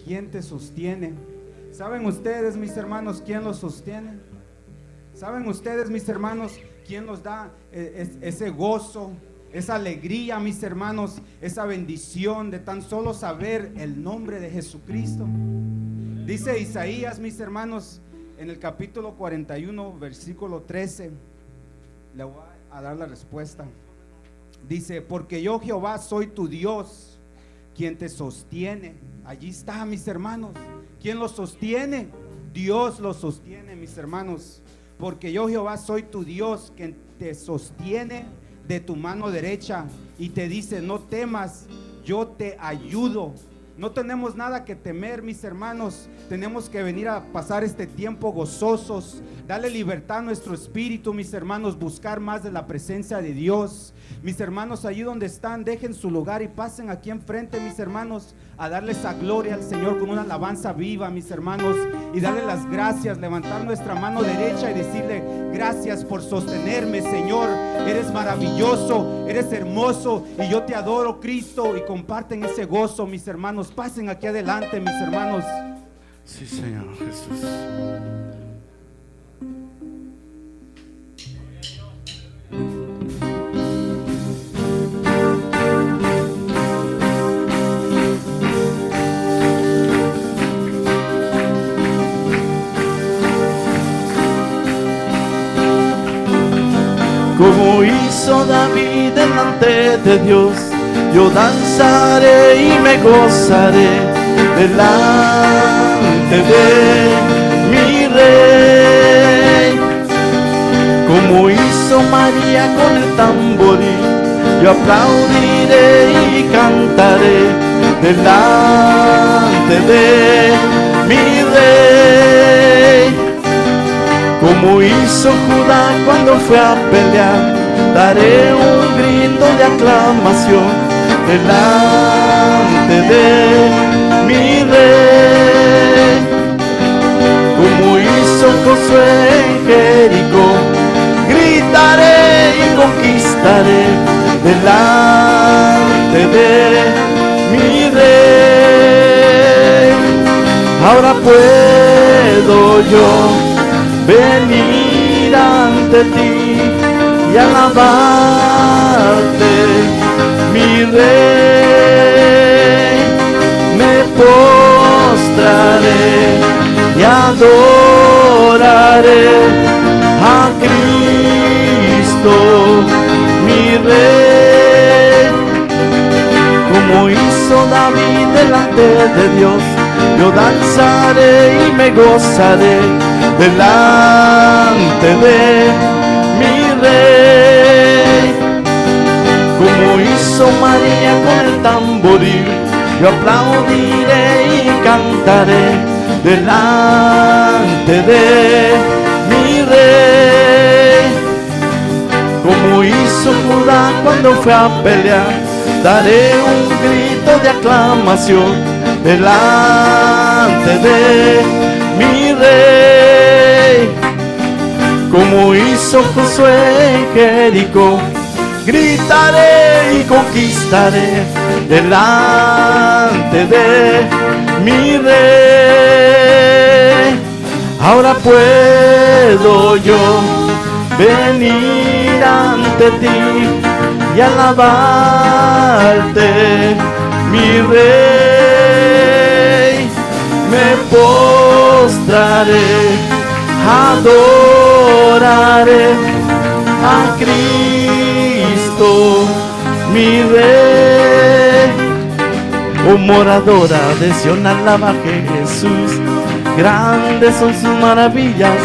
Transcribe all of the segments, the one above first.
¿Quién te sostiene? ¿Saben ustedes, mis hermanos, quién los sostiene? ¿Saben ustedes, mis hermanos, quién nos da ese gozo, esa alegría, mis hermanos, esa bendición de tan solo saber el nombre de Jesucristo? Dice Isaías, mis hermanos, en el capítulo 41, versículo 13, le voy a dar la respuesta. Dice: porque yo, Jehová, soy tu Dios, quien te sostiene. Allí está, mis hermanos. ¿Quién los sostiene? Dios los sostiene, mis hermanos. Porque yo, Jehová, soy tu Dios, quien te sostiene de tu mano derecha y te dice: no temas, yo te ayudo. No tenemos nada que temer, mis hermanos. Tenemos que venir a pasar este tiempo gozosos, darle libertad a nuestro espíritu, mis hermanos, buscar más de la presencia de Dios. Mis hermanos, allí donde están, dejen su lugar y pasen aquí enfrente, mis hermanos, a darle esa gloria al Señor con una alabanza viva, mis hermanos, y darle las gracias, levantar nuestra mano derecha y decirle: gracias por sostenerme, Señor. Eres maravilloso, eres hermoso y yo te adoro, Cristo. Y comparten ese gozo, mis hermanos. Pasen aquí adelante, mis hermanos. Sí, Señor Jesús. Como hizo David delante de Dios, yo danzaré y me gozaré delante de mi Rey. Como hizo María con el tamboril, yo aplaudiré y cantaré delante de mi Rey. Como hizo Judá cuando fue a pelear, daré un grito de aclamación delante de mi Rey. Como hizo Josué en Jericó, gritaré y conquistaré delante de mi Rey. Ahora puedo yo venir ante ti y alabarte, mi Rey. Me postraré y adoraré a Cristo, mi Rey. Como hizo David delante de Dios, yo danzaré y me gozaré delante de mi Rey. Como hizo María con el tamboril, yo aplaudiré y cantaré delante de mi Rey. Como hizo Judá cuando fue a pelear, daré un grito de aclamación delante de mi Rey. Como hizo Josué en Jericó, gritaré y conquistaré delante de mi Rey. Ahora puedo yo venir ante ti y alabarte, mi Rey. Me postraré, adoraré a Cristo, mi Rey. Oh moradora de Sion, alaba a Jesús, grandes son sus maravillas.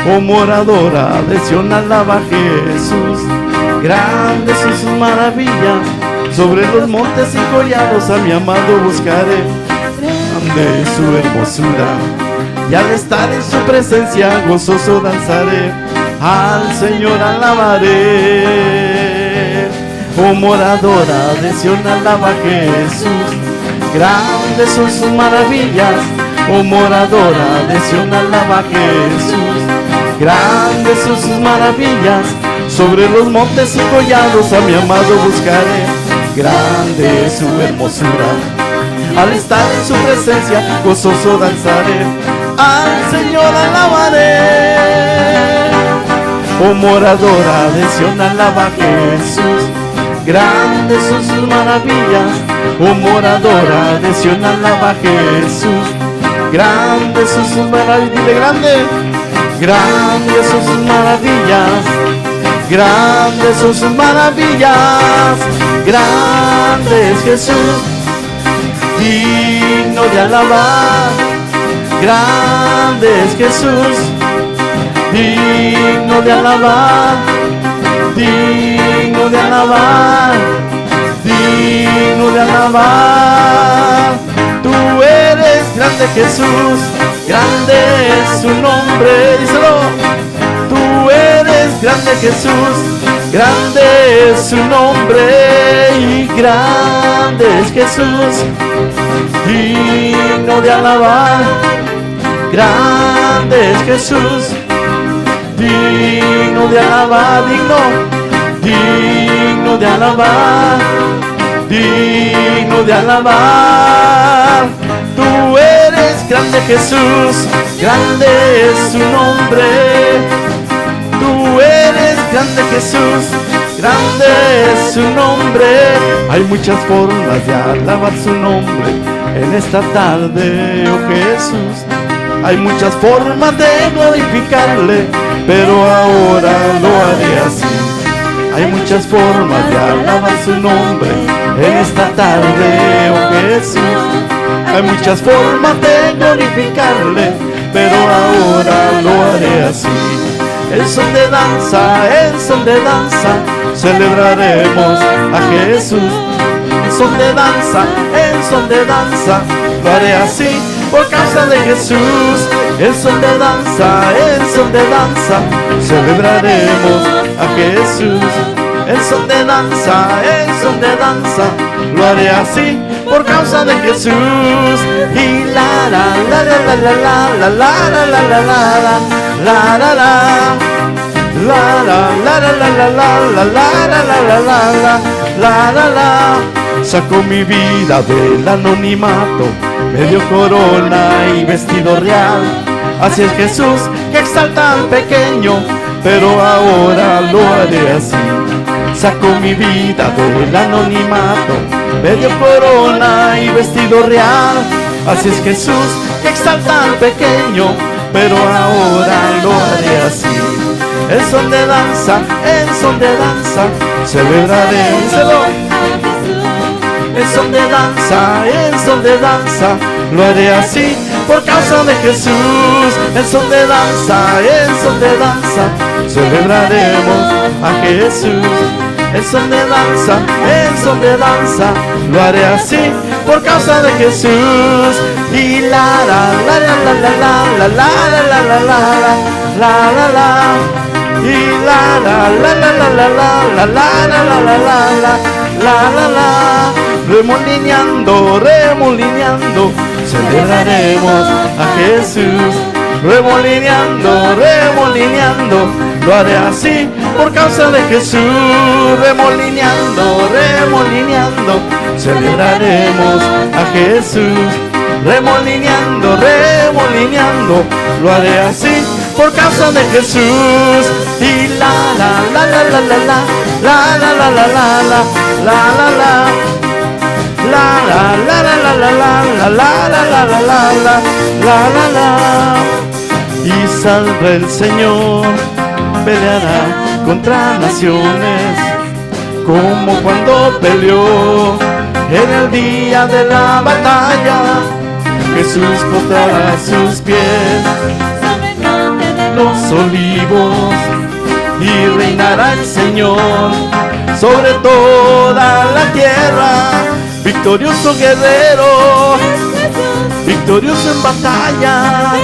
Oh moradora de Sion, alaba a Jesús, grandes son sus maravillas. Sobre los montes y collados a mi amado buscaré, grande es su hermosura, y al estar en su presencia gozoso danzaré, al Señor alabaré. Oh moradora de Sion, alaba a Jesús, grandes son sus maravillas. Oh moradora de Sion, alaba a Jesús, grandes son sus maravillas. Sobre los montes y collados a mi amado buscaré, grande es su hermosura, al estar en su presencia, gozoso danzaré, al Señor alabaré. Oh moradora de Sion, alaba a Jesús, grandes son sus maravillas. Oh moradora de Sion, alaba a Jesús, grandes son sus maravillas. Dile grande, grandes son sus maravillas, grandes son sus maravillas, grande es Jesús, digno de alabar, grande es Jesús, digno de alabar, digno de alabar, digno de alabar. Tú eres grande Jesús, grande es su nombre, díselo. Tú eres grande Jesús, grande es su nombre, y grande es Jesús, digno de alabar, grande es Jesús, digno de alabar, digno de alabar, digno de alabar. Tú eres grande Jesús, grande es su nombre. Tú eres grande Jesús, grande es su nombre. Hay muchas formas de alabar su nombre en esta tarde, oh Jesús. Hay muchas formas de glorificarle, pero ahora lo haré así. Hay muchas formas de alabar su nombre en esta tarde, oh Jesús. Hay muchas formas de glorificarle, pero ahora lo haré así. El son de danza, el son de danza, celebraremos a Jesús. El son de danza, el son de danza, lo haré así por causa de Jesús. El son de danza, el son de danza, celebraremos a Jesús. El son de danza, el son de danza, lo haré así por causa de Jesús. Y la la la la la la la la la la la la la la. La la la la la la la la la la la la la. Sacó mi vida del anonimato, me dio corona y vestido real. Así es Jesús que exalta al pequeño, pero ahora lo haré así. Sacó mi vida del anonimato, me dio corona y vestido real. Así es Jesús que exalta al pequeño, pero ahora lo haré así. El son de danza, el son de danza, celebraré. El son de danza, el son de danza, lo haré así por causa de Jesús. El son de danza, el son de danza, celebraremos a Jesús. El son de danza, el son de danza, lo haré así por causa de Jesús. Y la la la la la la la la la la la la la la. Y la la la la la la la la la la la la la la. Remolineando, remolineando, celebraremos a Jesús. Remolineando, remolineando, lo haré así por causa de Jesús. Remolineando, remolineando, celebraremos a Jesús. Remolineando, remolineando, lo haré así por causa de Jesús. Y la la la la la la la la la la la la la la la. La la la la la la la la la la la la la la la. Y saldrá el Señor, peleará contra naciones, como cuando peleó en el día de la batalla. Jesús postrará sus pies sobre el monte de los olivos, y reinará el Señor sobre toda la tierra. Victorioso guerrero, victorioso en batalla,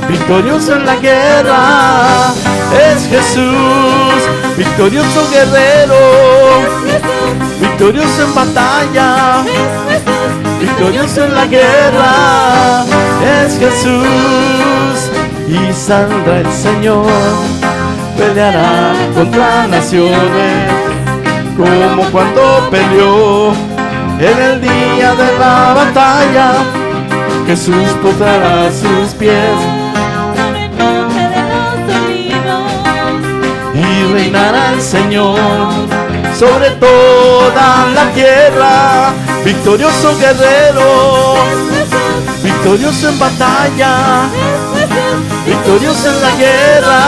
victorioso en la guerra, es Jesús. Victorioso guerrero, victorioso en batalla, victorioso en la guerra, es Jesús. Y saldrá el Señor, peleará contra naciones, como cuando peleó En el día de la batalla, Jesús postrará sus pies sobre el monte de los olivos, y reinará el Señor sobre toda la tierra. Victorioso guerrero, victorioso en batalla, victorioso en la guerra,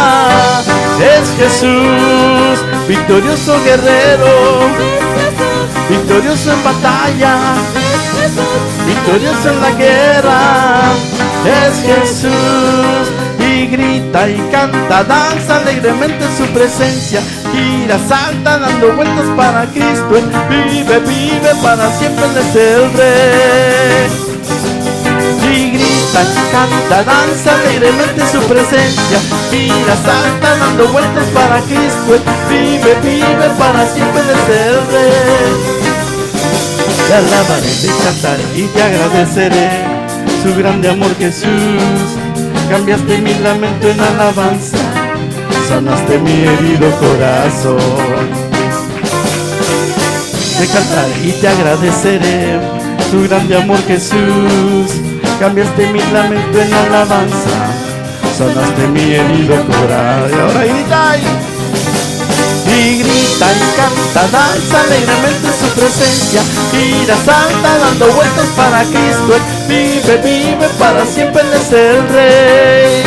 es Jesús. Victorioso guerrero, victorioso en batalla, victorioso en la guerra, es Jesús. Y grita y canta, danza alegremente en su presencia, gira, salta, dando vueltas para Cristo. Él vive, vive para siempre, Él es el Rey. Y grita y canta, danza alegremente en su presencia, gira, salta, dando vueltas para Cristo. Él vive, vive para siempre, Él es el Rey. Te alabaré, te cantaré y te agradeceré su grande amor, Jesús. Cambiaste mi lamento en alabanza, sanaste mi herido corazón. Te cantaré y te agradeceré su grande amor, Jesús. Cambiaste mi lamento en alabanza, sanaste mi herido corazón. Y ahora grita y grita y canta, danza alegremente en su presencia, gira, salta, dando vueltas para Cristo. Él vive, vive para siempre, Él es el Rey.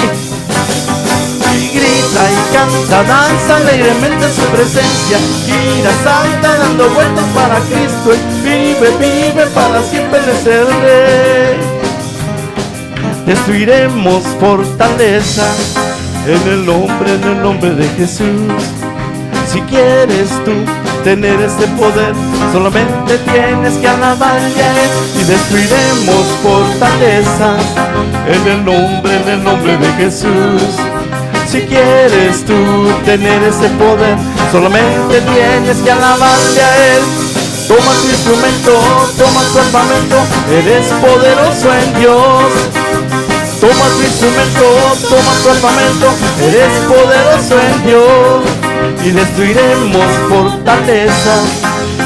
Y grita y canta, danza alegremente en su presencia, gira, salta, dando vueltas para Cristo. Él vive, vive para siempre, Él es el Rey. Destruiremos fortaleza en el nombre de Jesús. Si quieres tú tener este poder, solamente tienes que alabarle a Él. Y destruiremos fortalezas en el nombre de Jesús. Si quieres tú tener ese poder, solamente tienes que alabarle a Él. Toma tu instrumento, toma tu armamento, eres poderoso en Dios. Toma tu instrumento, toma tu armamento, eres poderoso en Dios. Y destruiremos fortalezas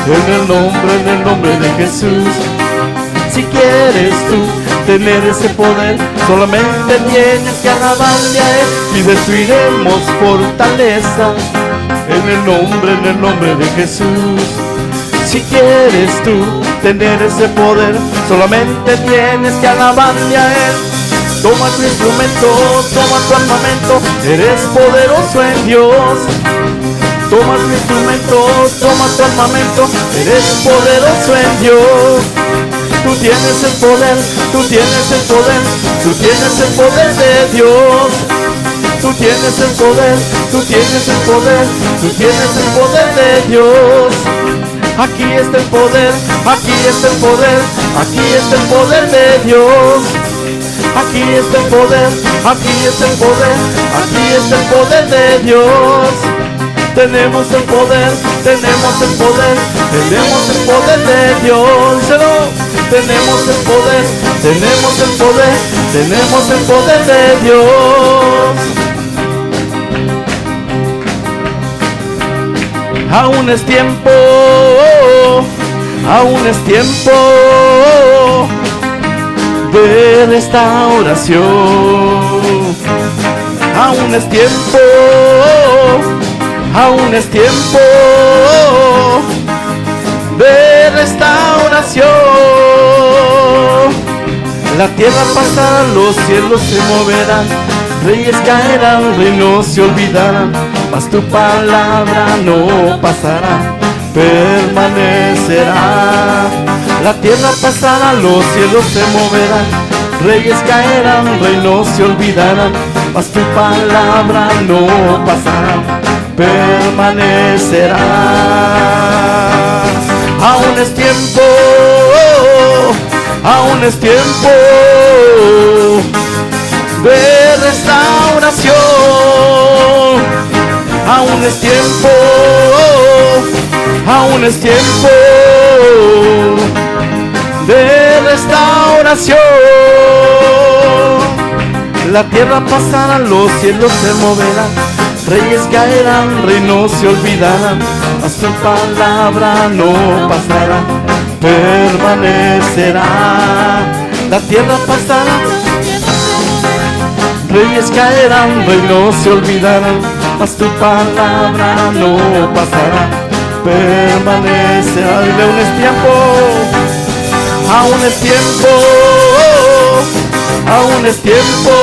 en el nombre de Jesús. Si quieres tú tener ese poder, solamente tienes que alabarle a Él. Y destruiremos fortalezas en el nombre de Jesús. Si quieres tú tener ese poder, solamente tienes que alabarle a Él. Toma tu instrumento, toma tu armamento, eres poderoso en Dios. Toma tu instrumento, toma tu armamento, eres poderoso en Dios. Tú tienes el poder, tú tienes el poder, tú tienes el poder de Dios. Tú tienes el poder, tú tienes el poder, tú tienes el poder de Dios. Aquí está el poder, aquí está el poder, aquí está el poder de Dios. Aquí está el poder, aquí está el poder, aquí está el poder de Dios. Tenemos el poder, tenemos el poder, tenemos el poder de Dios. Tenemos el poder, tenemos el poder, tenemos el poder de Dios. Aún es tiempo, aún es tiempo de restauración. Aún es tiempo, aún es tiempo de restauración. La tierra pasará, los cielos se moverán, reyes caerán, reinos se olvidarán, mas tu palabra no pasará, permanecerá. La tierra pasará, los cielos se moverán, reyes caerán, reinos se olvidarán, mas tu palabra no pasará, permanecerá. Aún es tiempo, aún es tiempo de restauración. Aún es tiempo, aún es tiempo de restauración. La tierra pasará, los cielos se moverán, reyes caerán, reinos se olvidarán, mas tu palabra no pasará, permanecerá. La tierra pasará, reyes caerán, reinos se olvidarán, mas tu palabra no pasará, permanecerá. Dile, aún es tiempo, aún es tiempo, aún es tiempo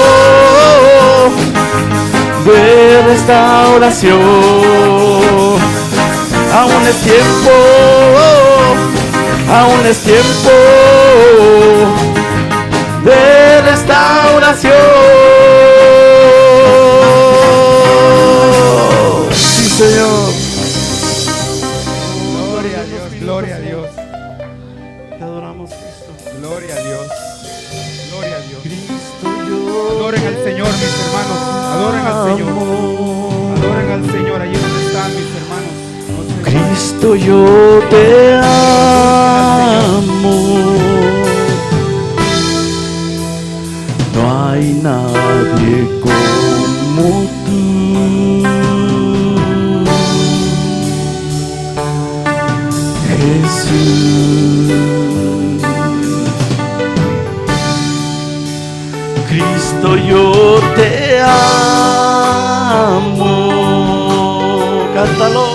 de restauración. Aún es tiempo, aún es tiempo de restauración. Sí, Señor. Gloria a Dios, gloria a Dios. Te adoramos, Cristo. Gloria a Dios. Gloria a Dios. Cristo, yo Adoren al Señor, mis hermanos. Adoren al Señor. Adoren al Señor allí donde están, mis hermanos. No se Cristo, yo te amo. No hay nadie como tú. Jesús. Cristo, yo te amo. Cántalo.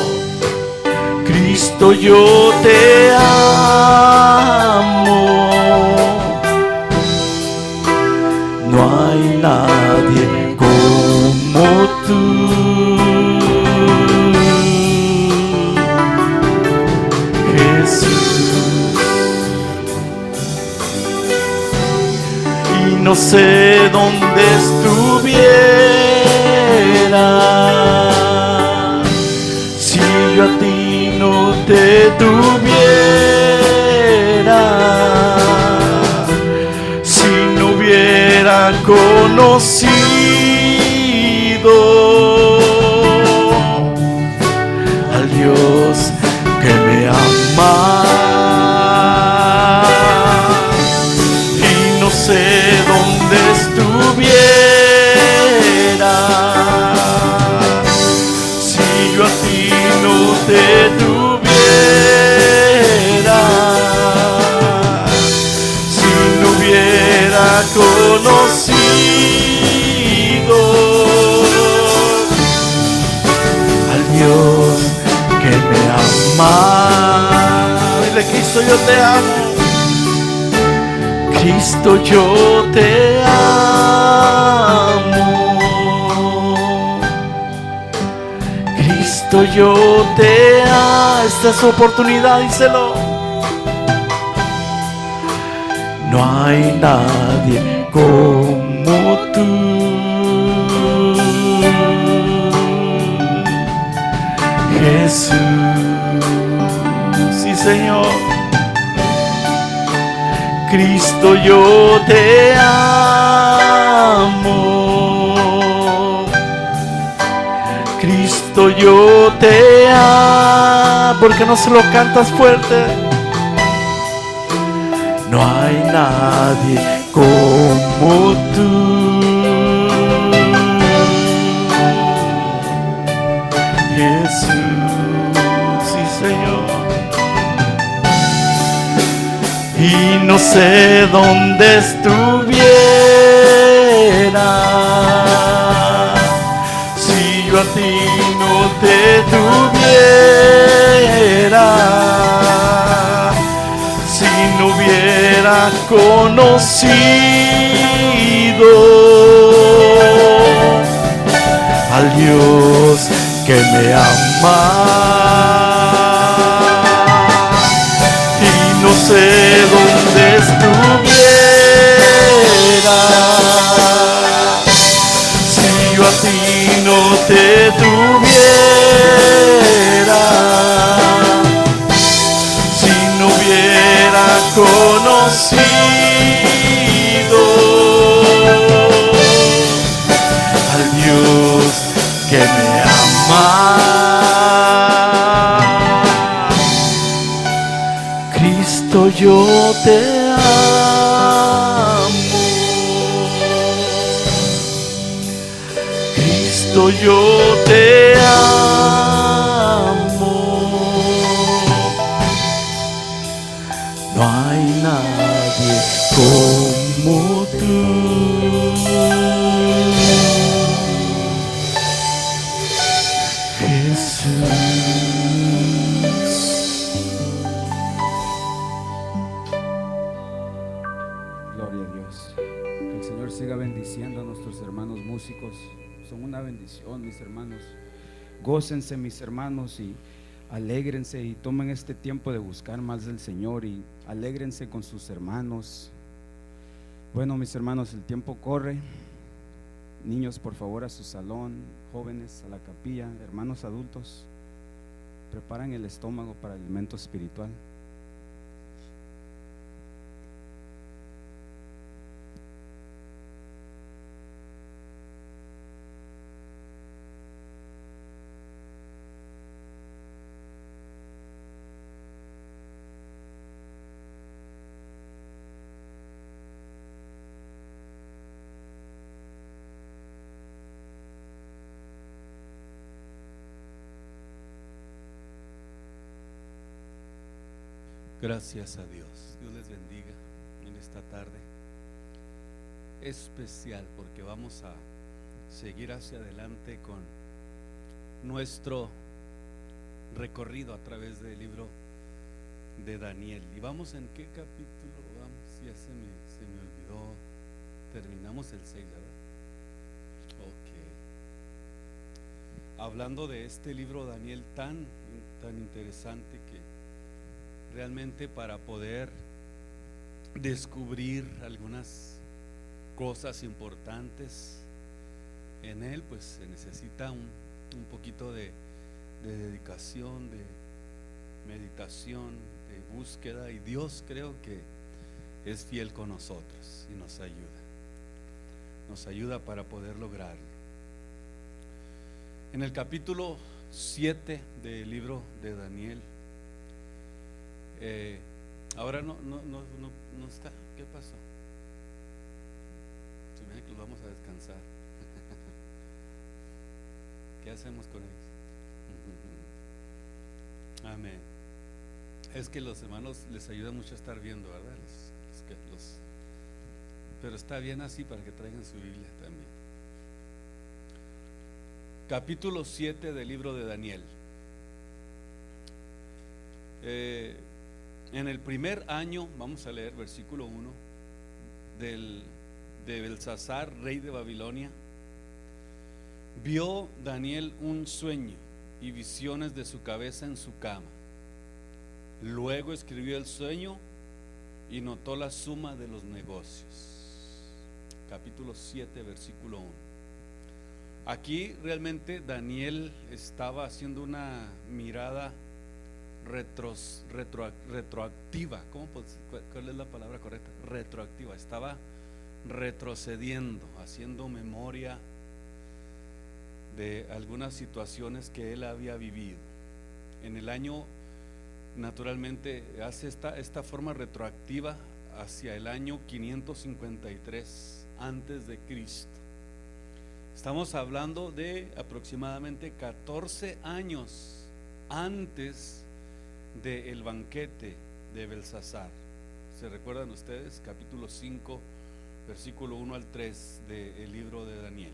Cristo, yo te amo. No hay nadie como tú. Jesús. Y no sé dónde estuviera si yo a ti no te tuviera, si no hubiera conocido al Dios que me ama. Y no sé dónde estuviera si yo a ti no te tuviera, si no hubiera conocido al Dios que me ama. Dile, Cristo, yo te amo. Cristo, yo te amo. Cristo, yo te amo. Esta es su oportunidad, díselo. No hay nadie como tú. Jesús. Sí, Señor. Cristo, yo te amo. Cristo, yo te amo. ¿Por qué no se lo cantas fuerte? No hay nadie como tú. Jesús, sí, Señor. Y no sé dónde estuviera si yo a ti no te tuviera, si no hubiera conocido al Dios que me ama. Y no sé dónde estuviera si yo a ti no te tuviera, si no hubiera conocido al Dios que me ama. Cristo, yo te amo. Cristo, yo te amo. Gloria a Dios. Que el Señor siga bendiciendo a nuestros hermanos músicos. Son una bendición, mis hermanos. Gócense, mis hermanos, y alégrense y tomen este tiempo de buscar más del Señor y alégrense con sus hermanos. Bueno, mis hermanos, el tiempo corre. Niños, por favor, a su salón. Jóvenes, a la capilla. Hermanos adultos, preparan el estómago para el alimento espiritual. Gracias a Dios. Dios les bendiga en esta tarde especial, porque vamos a seguir hacia adelante con nuestro recorrido a través del libro de Daniel. ¿Y vamos en qué capítulo? Vamos, ya se me olvidó. Terminamos el 6, ¿verdad? Ok. Hablando de este libro Daniel tan interesante, que realmente para poder descubrir algunas cosas importantes en él, pues se necesita un poquito de dedicación, de meditación, de búsqueda, y Dios creo que es fiel con nosotros y nos ayuda para poder lograrlo. En el capítulo 7 del libro de Daniel, ahora no está. ¿Qué pasó? Se me dice que los vamos a descansar. ¿Qué hacemos con ellos? Amén. Es que los hermanos les ayuda mucho a estar viendo, ¿verdad? Pero está bien así, para que traigan su Biblia también. Capítulo 7 del libro de Daniel. En el primer año, vamos a leer versículo 1, de Belsasar, rey de Babilonia, vio Daniel un sueño y visiones de su cabeza en su cama. Luego escribió el sueño y notó la suma de los negocios. Capítulo 7, versículo 1. Aquí realmente Daniel estaba haciendo una mirada retroactiva. ¿Cuál es la palabra correcta? Retroactiva. Estaba retrocediendo, haciendo memoria de algunas situaciones que él había vivido. En el año, naturalmente, hace esta forma retroactiva hacia el año 553 antes de Cristo. Estamos hablando de aproximadamente 14 años antes del banquete de Belsasar. ¿Se recuerdan ustedes? Capítulo 5, versículo 1 al 3 del libro de Daniel.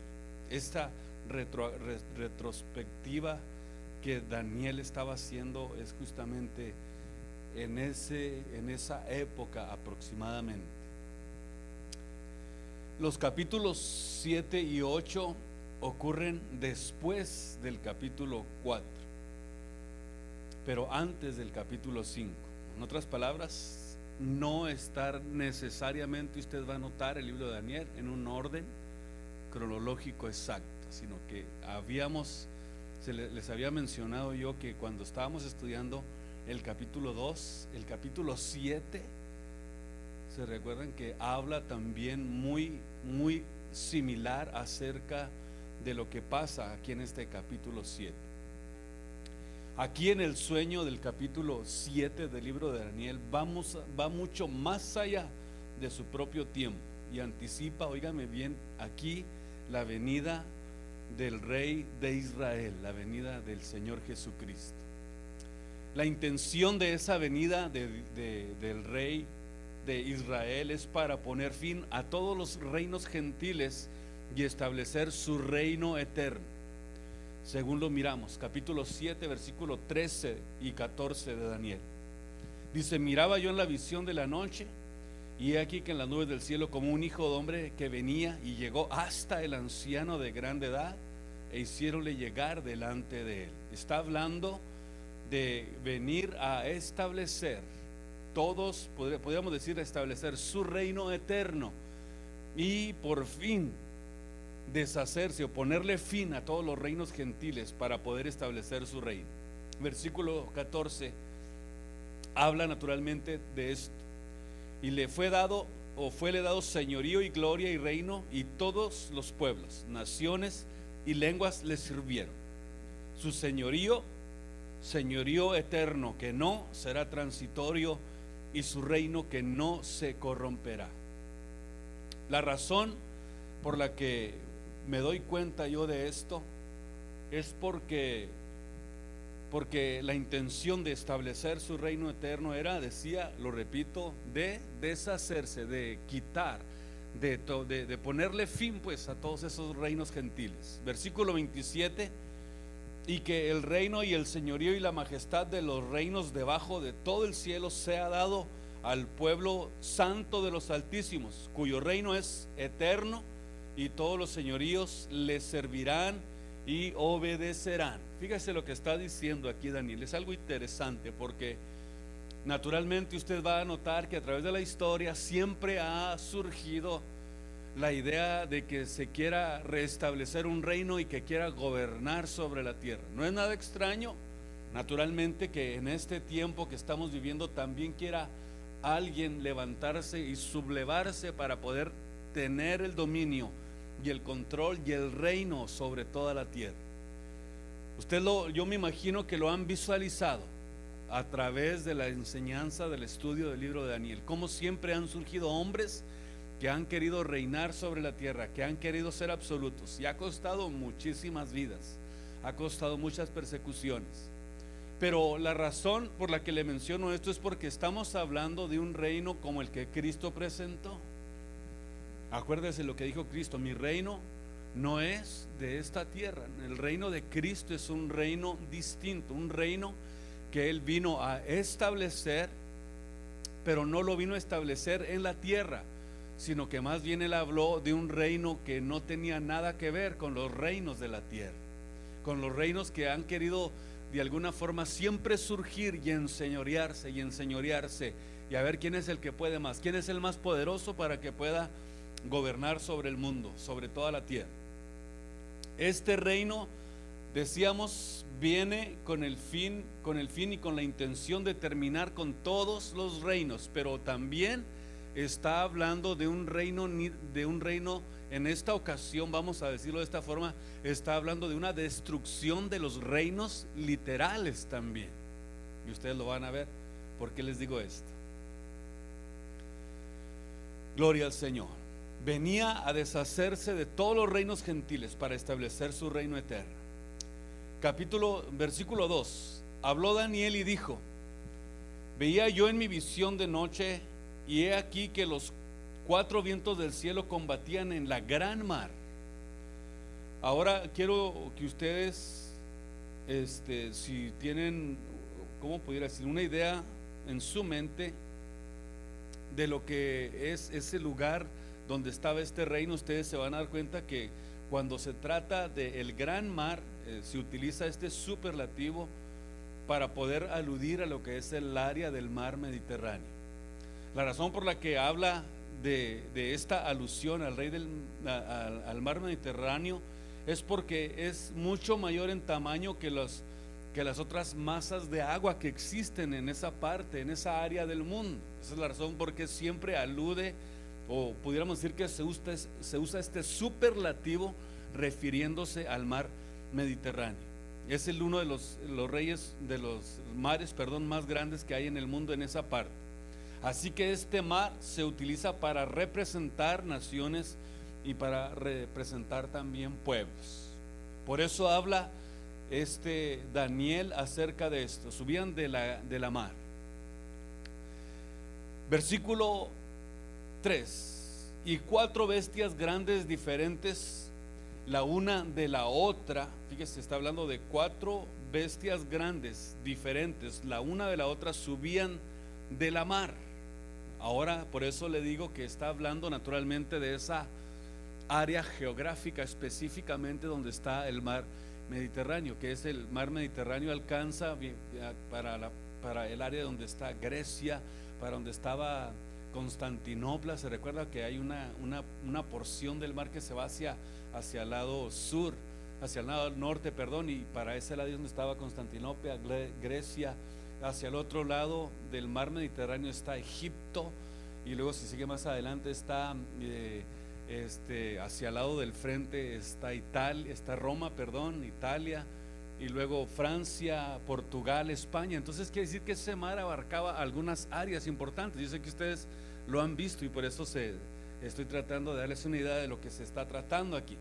Esta retrospectiva que Daniel estaba haciendo es justamente en esa época aproximadamente. Los capítulos 7 y 8 ocurren después del capítulo 4, pero antes del capítulo 5. En otras palabras, no estar necesariamente, usted va a notar el libro de Daniel en un orden cronológico exacto, sino que les había mencionado yo que cuando estábamos estudiando el capítulo 2, el capítulo 7, se recuerdan que habla también muy similar acerca de lo que pasa aquí en este capítulo 7. Aquí en el sueño del capítulo 7 del libro de Daniel va mucho más allá de su propio tiempo y anticipa, óigame bien, aquí la venida del Rey de Israel, la venida del Señor Jesucristo. La intención de esa venida del Rey de Israel es para poner fin a todos los reinos gentiles y establecer su reino eterno. Según lo miramos, capítulo 7, versículo 13 y 14 de Daniel. Dice: miraba yo en la visión de la noche, y he aquí que en las nubes del cielo como un hijo de hombre que venía, y llegó hasta el anciano de grande edad, e hiciéronle llegar delante de él. Está hablando de venir a establecer, todos podríamos decir, establecer su reino eterno, y por fin deshacerse o ponerle fin a todos los reinos gentiles para poder establecer su reino. Versículo 14 habla naturalmente de esto: y le fue dado señorío y gloria y reino, y todos los pueblos, naciones y lenguas le sirvieron. Su señorío eterno que no será transitorio, y su reino que no se corromperá. La razón por la que me doy cuenta yo de esto es porque la intención de establecer su reino eterno era, decía, lo repito, de deshacerse, de quitar, de ponerle fin pues a todos esos reinos gentiles. Versículo 27: y que el reino y el señorío y la majestad de los reinos debajo de todo el cielo sea dado al pueblo santo de los altísimos, cuyo reino es eterno, y todos los señoríos le servirán y obedecerán. Fíjese lo que está diciendo aquí Daniel. Es algo interesante, porque naturalmente usted va a notar que a través de la historia siempre ha surgido la idea de que se quiera restablecer un reino y que quiera gobernar sobre la tierra. No es nada extraño, naturalmente, que en este tiempo que estamos viviendo también quiera alguien levantarse y sublevarse para poder tener el dominio y el control y el reino sobre toda la tierra. Yo me imagino que lo han visualizado a través de la enseñanza del estudio del libro de Daniel, como siempre han surgido hombres que han querido reinar sobre la tierra, que han querido ser absolutos, y ha costado muchísimas vidas, ha costado muchas persecuciones. Pero la razón por la que le menciono esto es porque estamos hablando de un reino como el que Cristo presentó. Acuérdese lo que dijo Cristo: mi reino no es de esta tierra. El reino de Cristo es un reino distinto, un reino que Él vino a establecer, pero no lo vino a establecer en la tierra, sino que más bien Él habló de un reino que no tenía nada que ver con los reinos de la tierra, con los reinos que han querido de alguna forma siempre surgir y enseñorearse y a ver quién es el que puede más, quién es el más poderoso para que pueda gobernar sobre el mundo, sobre toda la tierra. Este reino, decíamos, viene con el fin y con la intención de terminar con todos los reinos, pero también está hablando de un reino en esta ocasión, vamos a decirlo de esta forma, está hablando de una destrucción de los reinos literales también. Y ustedes lo van a ver. ¿Por qué les digo esto? Gloria al Señor. Venía a deshacerse de todos los reinos gentiles para establecer su reino eterno. Versículo 2: habló Daniel y dijo: veía yo en mi visión de noche, y he aquí que los 4 vientos del cielo combatían en la gran mar. Ahora quiero que ustedes, si tienen, ¿cómo pudiera decir?, una idea en su mente de lo que es ese lugar donde estaba este reino, ustedes se van a dar cuenta que cuando se trata del gran mar, se utiliza este superlativo para poder aludir a lo que es el área del mar Mediterráneo. La razón por la que habla de esta alusión al al mar Mediterráneo es porque es mucho mayor en tamaño que las otras masas de agua que existen en esa parte, en esa área del mundo. Esa es la razón por qué siempre alude, o pudiéramos decir que se usa este superlativo refiriéndose al mar Mediterráneo. Es uno de los mares más grandes que hay en el mundo en esa parte. Así que este mar se utiliza para representar naciones y para representar también pueblos. Por eso habla Daniel acerca de esto. Subían de la mar. Versículo 3. Y 4 bestias grandes diferentes, la una de la otra. Fíjese, está hablando de 4 bestias grandes diferentes, la una de la otra, subían de la mar. Ahora, por eso le digo que está hablando naturalmente de esa área geográfica, específicamente donde está el mar Mediterráneo, que es el mar Mediterráneo, alcanza para el área donde está Grecia, para donde estaba Constantinopla. Se recuerda que hay una porción del mar que se va hacia el lado sur, hacia el lado norte, perdón, y para ese lado es donde estaba Constantinopla, Grecia. Hacia el otro lado del mar Mediterráneo está Egipto, y luego si sigue más adelante está hacia el lado del frente está Roma, Italia, y luego Francia, Portugal, España. Entonces quiere decir que ese mar abarcaba algunas áreas importantes. Yo sé que ustedes lo han visto y por eso estoy tratando de darles una idea de lo que se está tratando aquí.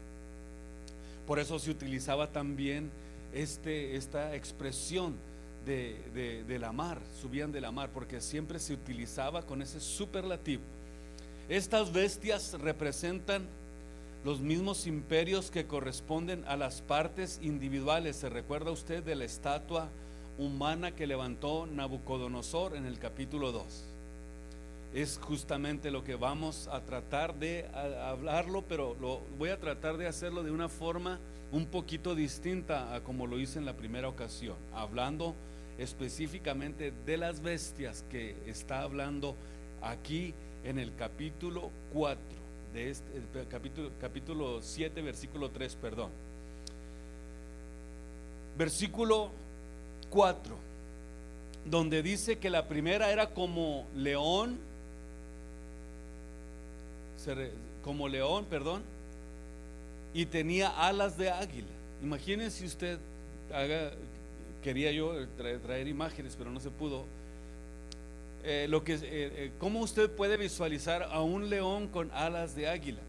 Por eso se utilizaba también esta expresión de la mar, subían de la mar, porque siempre se utilizaba con ese superlativo. Estas bestias representan los mismos imperios que corresponden a las partes individuales. ¿Se recuerda usted de la estatua humana que levantó Nabucodonosor en el capítulo 2? Es justamente lo que vamos a tratar de hablarlo, pero voy a tratar de hacerlo de una forma un poquito distinta a como lo hice en la primera ocasión, hablando específicamente de las bestias que está hablando aquí en el capítulo 4 de capítulo 7, versículo 3, perdón. Versículo 4, donde dice que la primera era como león, y tenía alas de águila. Imagínense usted, quería yo traer imágenes, pero no se pudo. ¿Cómo usted puede visualizar a un león con alas de águila?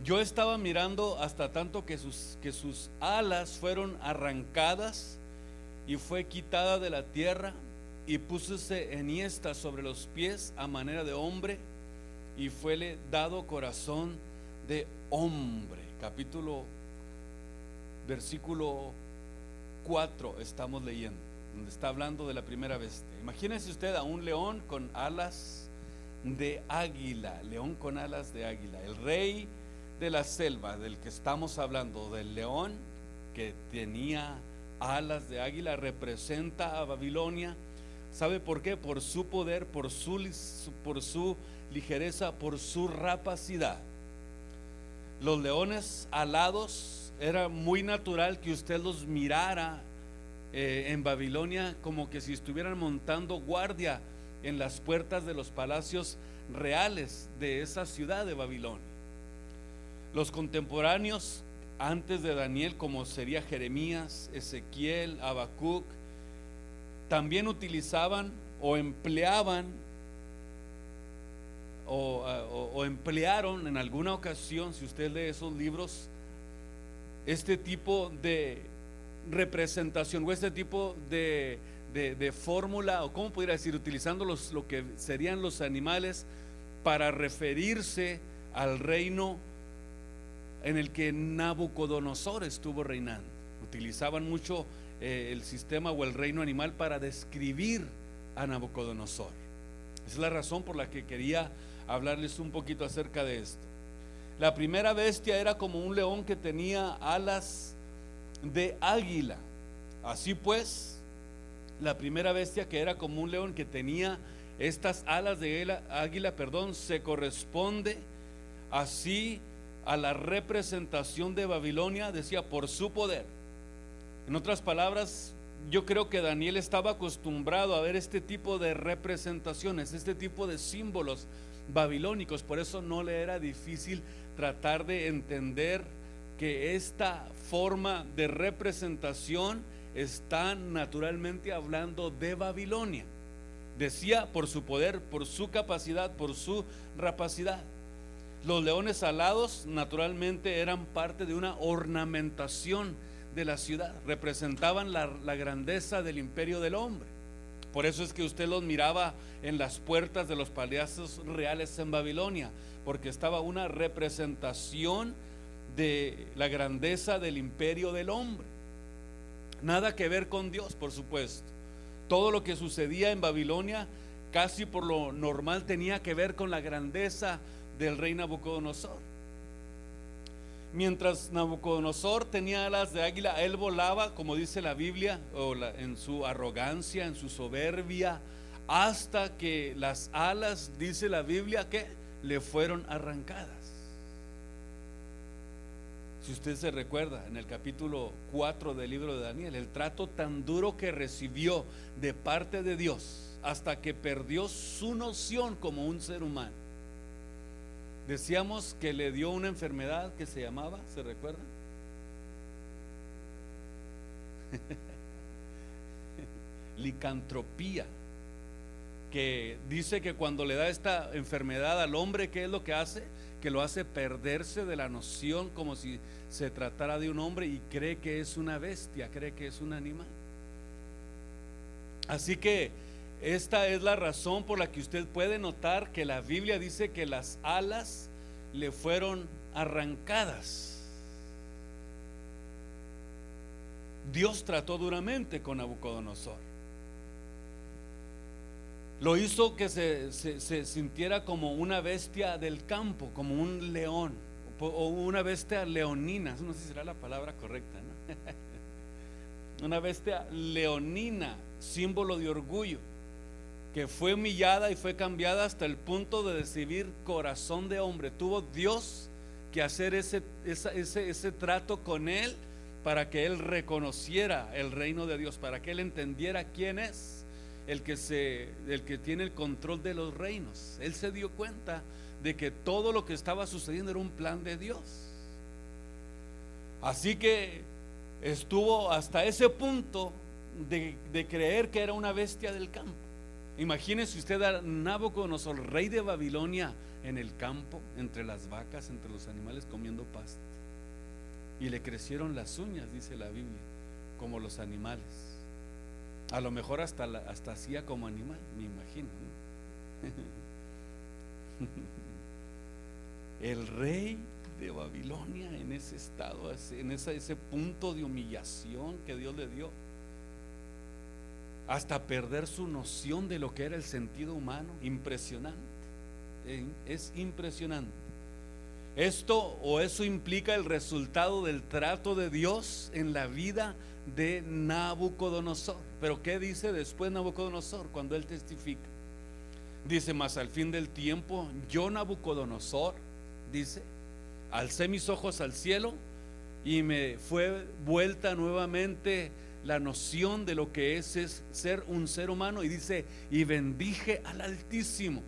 Yo estaba mirando hasta tanto que sus alas fueron arrancadas y fue quitada de la tierra, y púsose enhiesta sobre los pies a manera de hombre, y fuele dado corazón de hombre. Versículo 4 estamos leyendo, donde está hablando de la primera bestia. Imagínese usted a un león con alas de águila, león con alas de águila. El rey de la selva del que estamos hablando, del león que tenía alas de águila, representa a Babilonia. ¿Sabe por qué? Por su poder, por su ligereza, por su rapacidad. Los leones alados, era muy natural que usted los mirara en Babilonia como que si estuvieran montando guardia en las puertas de los palacios reales de esa ciudad de Babilonia. Los contemporáneos antes de Daniel, como sería Jeremías, Ezequiel, Habacuc, también utilizaban o empleaban o emplearon en alguna ocasión, si usted lee esos libros, este tipo de representación o este tipo de fórmula, o cómo pudiera decir, utilizando lo que serían los animales para referirse al reino en el que Nabucodonosor estuvo reinando. Utilizaban mucho el sistema o el reino animal para describir a Nabucodonosor. Esa es la razón por la que quería hablarles un poquito acerca de esto. La primera bestia era como un león que tenía alas de águila. Así pues, la primera bestia, que era como un león que tenía estas alas de águila, se corresponde así a la representación de Babilonia, decía, por su poder. En otras palabras, yo creo que Daniel estaba acostumbrado a ver este tipo de representaciones, este tipo de símbolos babilónicos. Por eso no le era difícil tratar de entender que esta forma de representación está naturalmente hablando de Babilonia. Decía, por su poder, por su capacidad, por su rapacidad. Los leones alados naturalmente eran parte de una ornamentación de la ciudad, representaban la grandeza del imperio del hombre. Por eso es que usted los miraba en las puertas de los palacios reales en Babilonia, porque estaba una representación de la grandeza del imperio del hombre. Nada que ver con Dios, por supuesto. Todo lo que sucedía en Babilonia, casi por lo normal, tenía que ver con la grandeza del rey Nabucodonosor. Mientras Nabucodonosor tenía alas de águila, él volaba, como dice la Biblia, en su arrogancia, en su soberbia, hasta que las alas, dice la Biblia, que le fueron arrancadas. Si usted se recuerda, en el capítulo 4 del libro de Daniel, el trato tan duro que recibió de parte de Dios, hasta que perdió su noción como un ser humano. Decíamos que le dio una enfermedad que se llamaba, ¿se recuerda? Licantropía, que dice que cuando le da esta enfermedad al hombre, ¿qué es lo que hace? Que lo hace perderse de la noción, como si se tratara de un hombre, y cree que es una bestia, cree que es un animal. Así que esta es la razón por la que usted puede notar que la Biblia dice que las alas le fueron arrancadas. Dios trató duramente con Nabucodonosor. Lo hizo que se sintiera como una bestia del campo, como un león, o una bestia leonina. No sé si será la palabra correcta, ¿no? Una bestia leonina, símbolo de orgullo, que fue humillada y fue cambiada hasta el punto de recibir corazón de hombre. Tuvo Dios que hacer ese trato con él, para que él reconociera el reino de Dios, para que él entendiera quién es el que tiene el control de los reinos. Él se dio cuenta de que todo lo que estaba sucediendo era un plan de Dios. Así que estuvo hasta ese punto de creer que era una bestia del campo. Imagínese usted a Nabucodonosor, rey de Babilonia, en el campo, entre las vacas, entre los animales, comiendo pasto. Y le crecieron las uñas, dice la Biblia, como los animales. A lo mejor hasta hacía como animal, me imagino, ¿no? El rey de Babilonia en ese estado, en ese punto de humillación que Dios le dio, hasta perder su noción de lo que era el sentido humano. Impresionante, es impresionante. Eso implica el resultado del trato de Dios en la vida de Nabucodonosor. Pero ¿qué dice después Nabucodonosor cuando él testifica? Dice: mas al fin del tiempo, yo, Nabucodonosor, dice, alcé mis ojos al cielo y me fue vuelta nuevamente la noción de lo que es ser un ser humano. Y dice: y bendije al Altísimo,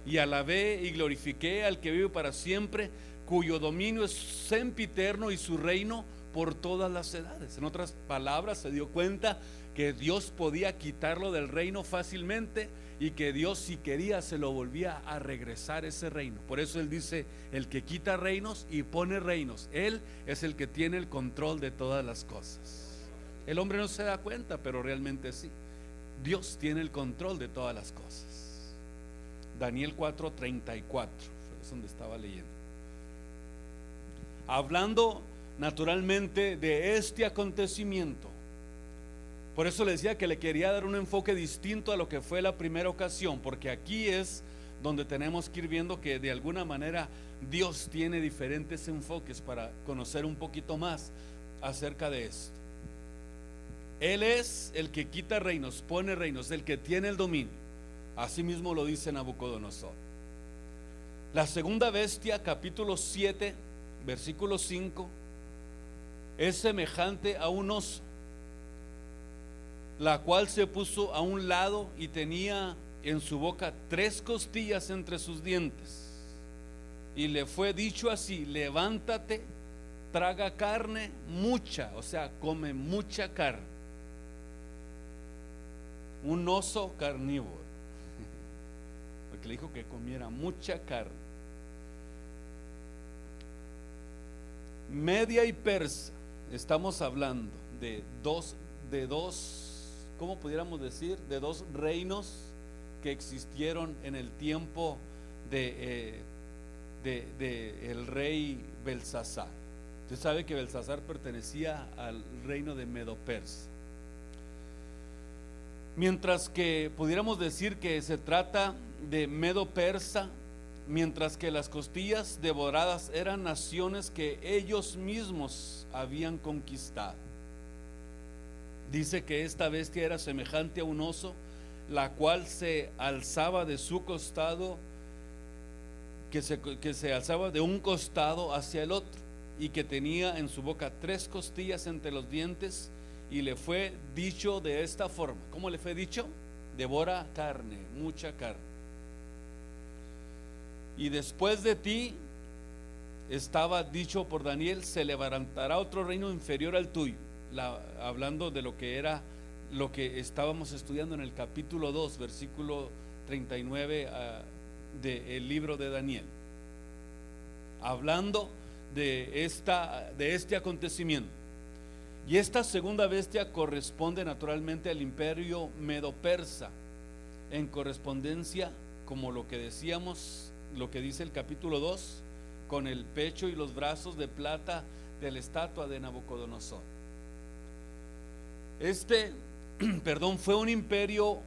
y alabé y glorifiqué al que vive para siempre, cuyo dominio es sempiterno y su reino por todas las edades. En otras palabras, se dio cuenta que Dios podía quitarlo del reino fácilmente, y que Dios, si quería, se lo volvía a regresar ese reino. Por eso él dice: el que quita reinos y pone reinos, él es el que tiene el control de todas las cosas. El hombre no se da cuenta, pero realmente sí. Dios tiene el control de todas las cosas. Daniel 4:34 es donde estaba leyendo, hablando naturalmente de este acontecimiento. Por eso le decía que le quería dar un enfoque distinto a lo que fue la primera ocasión, porque aquí es donde tenemos que ir viendo que de alguna manera Dios tiene diferentes enfoques para conocer un poquito más acerca de esto. Él es el que quita reinos, pone reinos, el que tiene el dominio. Así mismo lo dice Nabucodonosor. La segunda bestia, capítulo 7, versículo 5, es semejante a un oso, la cual se puso a un lado y tenía en su boca 3 costillas entre sus dientes. Y le fue dicho así: levántate, traga carne mucha, o sea, come mucha carne. Un oso carnívoro, porque le dijo que comiera mucha carne. Media y persa, estamos hablando de dos ¿cómo pudiéramos decir? De dos reinos que existieron en el tiempo de el rey Belsasar. Usted sabe que Belsasar pertenecía al reino de Medo-Persa. Mientras que pudiéramos decir que se trata de Medo-Persa, mientras que las costillas devoradas eran naciones que ellos mismos habían conquistado. Dice que esta bestia era semejante a un oso, la cual se alzaba de su costado, que se alzaba de un costado hacia el otro, y que tenía en su boca 3 costillas entre los dientes, y le fue dicho de esta forma. ¿Cómo le fue dicho? Devora carne, mucha carne. Y después de ti, estaba dicho por Daniel, se levantará otro reino inferior al tuyo. Hablando de lo que era, lo que estábamos estudiando en el capítulo 2, versículo 39 del libro de Daniel, hablando de este acontecimiento. Y esta segunda bestia corresponde naturalmente al imperio medo-persa, en correspondencia, como lo que decíamos, lo que dice el capítulo 2, con el pecho y los brazos de plata de la estatua de Nabucodonosor. Fue un imperio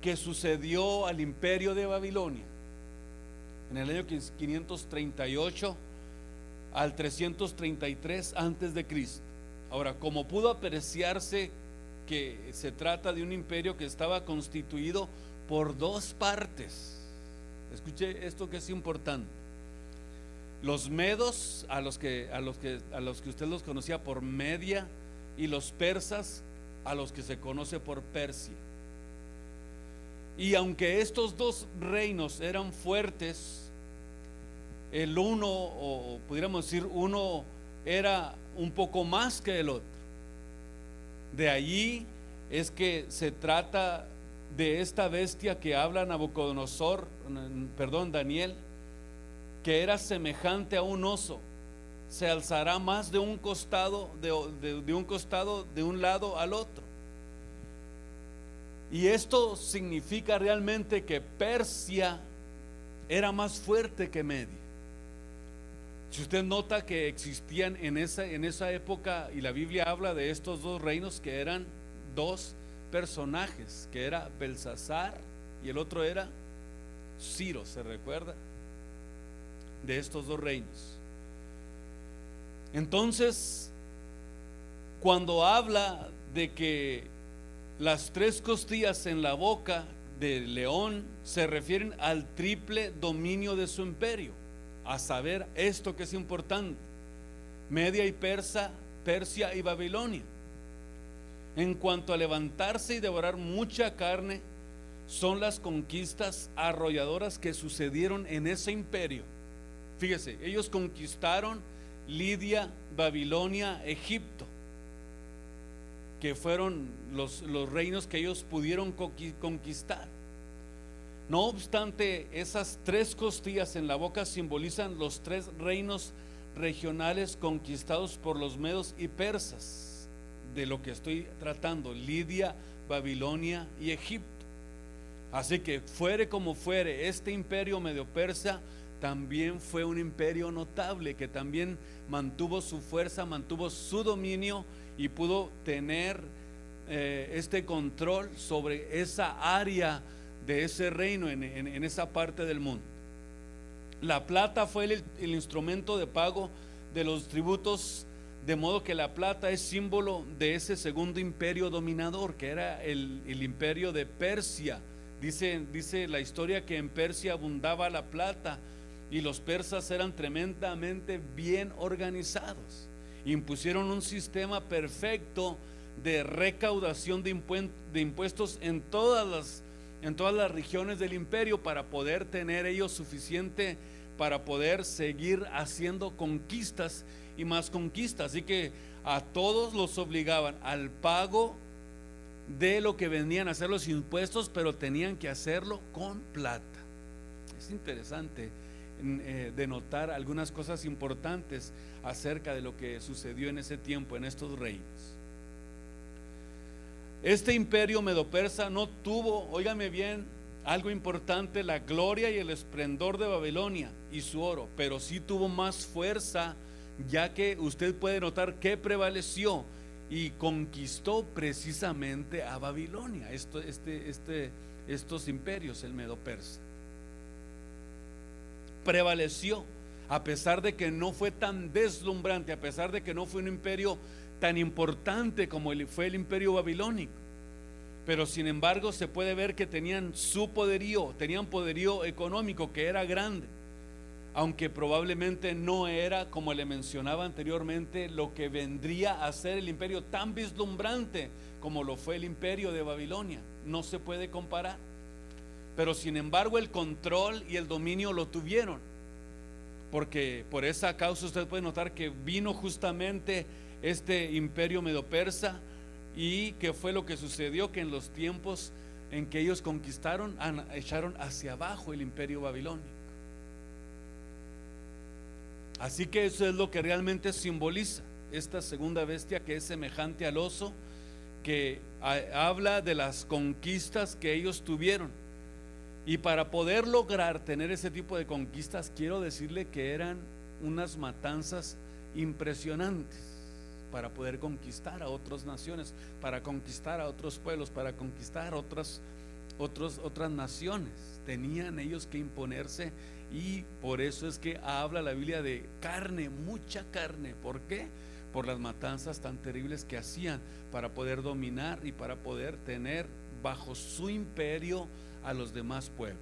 que sucedió al imperio de Babilonia en el año 538 al 333 antes de Cristo. Ahora, como pudo apreciarse que se trata de un imperio que estaba constituido por 2 partes. Escuche esto que es importante. Los medos, a los que usted los conocía por Media, y los persas, a los que se conoce por Persia. Y aunque estos 2 reinos eran fuertes, el uno, o pudiéramos decir, uno era un poco más que el otro. De allí es que se trata de esta bestia que habla Daniel, que era semejante a un oso. Se alzará más de un costado, de un lado al otro. Y esto significa realmente que Persia era más fuerte que Media. Si usted nota que existían en esa época, y la Biblia habla de estos 2 reinos, que eran 2 personajes, que era Belsasar y el otro era Ciro, ¿se recuerda? De estos 2 reinos. Entonces, cuando habla de que las 3 costillas en la boca del león, se refieren al triple dominio de su imperio. A saber, esto que es importante: Media y Persia y Babilonia. En cuanto a levantarse y devorar mucha carne, son las conquistas arrolladoras que sucedieron en ese imperio. Fíjese, ellos conquistaron Lidia, Babilonia, Egipto, que fueron los reinos que ellos pudieron conquistar. No obstante, esas 3 costillas en la boca simbolizan los 3 reinos regionales conquistados por los medos y persas, de lo que estoy tratando: Lidia, Babilonia y Egipto. Así que fuere como fuere, este imperio medio-persa también fue un imperio notable, que también mantuvo su fuerza, mantuvo su dominio, y pudo tener este control sobre esa área de ese reino en esa parte del mundo. La plata fue el instrumento de pago de los tributos, de modo que la plata es símbolo de ese segundo imperio dominador, que era el imperio de Persia. Dice la historia que en Persia abundaba la plata, y los persas eran tremendamente bien organizados. Impusieron un sistema perfecto de recaudación de impuestos en todas las regiones del imperio, para poder tener ellos suficiente para poder seguir haciendo conquistas y más conquistas. Así que a todos los obligaban al pago de lo que venían a hacer los impuestos, pero tenían que hacerlo con plata. Es interesante de notar algunas cosas importantes acerca de lo que sucedió en ese tiempo, en estos reinos. Este imperio medo-persa no tuvo, óigame bien, algo importante, la gloria y el esplendor de Babilonia y su oro, pero sí tuvo más fuerza, ya que usted puede notar que prevaleció y conquistó precisamente a Babilonia, estos imperios, el medo-persa. Prevaleció, a pesar de que no fue tan deslumbrante, a pesar de que no fue un imperio tan importante como fue el imperio babilónico, pero sin embargo se puede ver que tenían tenían poderío económico que era grande, aunque probablemente no era, como le mencionaba anteriormente, lo que vendría a ser el imperio tan vislumbrante como lo fue el imperio de Babilonia. No se puede comparar, pero sin embargo el control y el dominio lo tuvieron, porque por esa causa usted puede notar que vino justamente este imperio medo-persa. ¿Y qué fue lo que sucedió? Que en los tiempos en que ellos conquistaron, echaron hacia abajo el imperio babilónico. Así que eso es lo que realmente simboliza esta segunda bestia, que es semejante al oso, que habla de las conquistas que ellos tuvieron. Y para poder lograr tener ese tipo de conquistas, quiero decirle que eran unas matanzas impresionantes, para poder conquistar a otras naciones, para conquistar a otros pueblos, para conquistar otras naciones. Tenían ellos que imponerse, y por eso es que habla la Biblia de carne, mucha carne. ¿Por qué? Por las matanzas tan terribles que hacían para poder dominar y para poder tener bajo su imperio a los demás pueblos.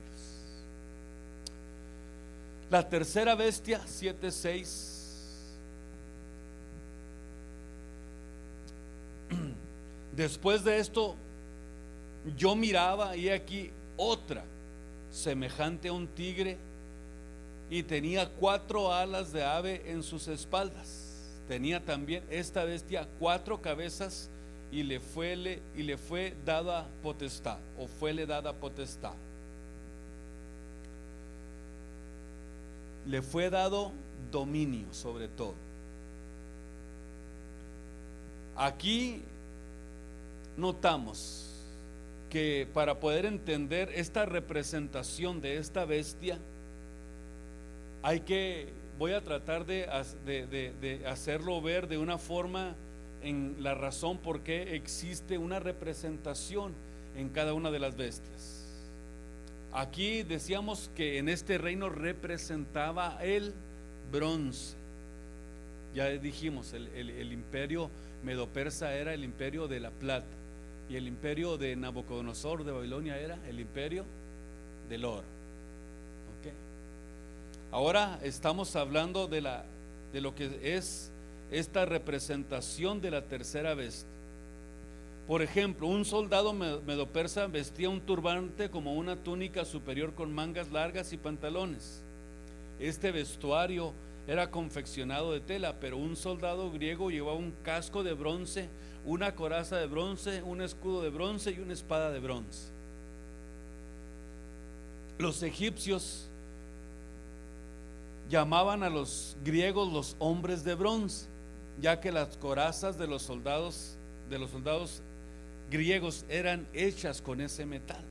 La tercera bestia, 7:6. Después de esto yo miraba, y aquí otra semejante a un tigre, y tenía 4 alas de ave en sus espaldas. Tenía también esta bestia 4 cabezas, y le fue dada potestad, o fuele dada potestad. Le fue dado dominio sobre todo. Aquí notamos que para poder entender esta representación de esta bestia, voy a tratar de hacerlo ver de una forma, en la razón por qué existe una representación en cada una de las bestias. Aquí decíamos que en este reino representaba el bronce. Ya dijimos, el imperio medo-persa era el imperio de la plata, y el imperio de Nabucodonosor de Babilonia era el imperio del oro. ¿Okay? Ahora estamos hablando de lo que es esta representación de la tercera bestia. Por ejemplo, un soldado medo-persa vestía un turbante como una túnica superior con mangas largas y pantalones. Este vestuario era confeccionado de tela, pero un soldado griego llevaba un casco de bronce, una coraza de bronce, un escudo de bronce y una espada de bronce. Los egipcios llamaban a los griegos los hombres de bronce, ya que las corazas de los soldados griegos eran hechas con ese metal.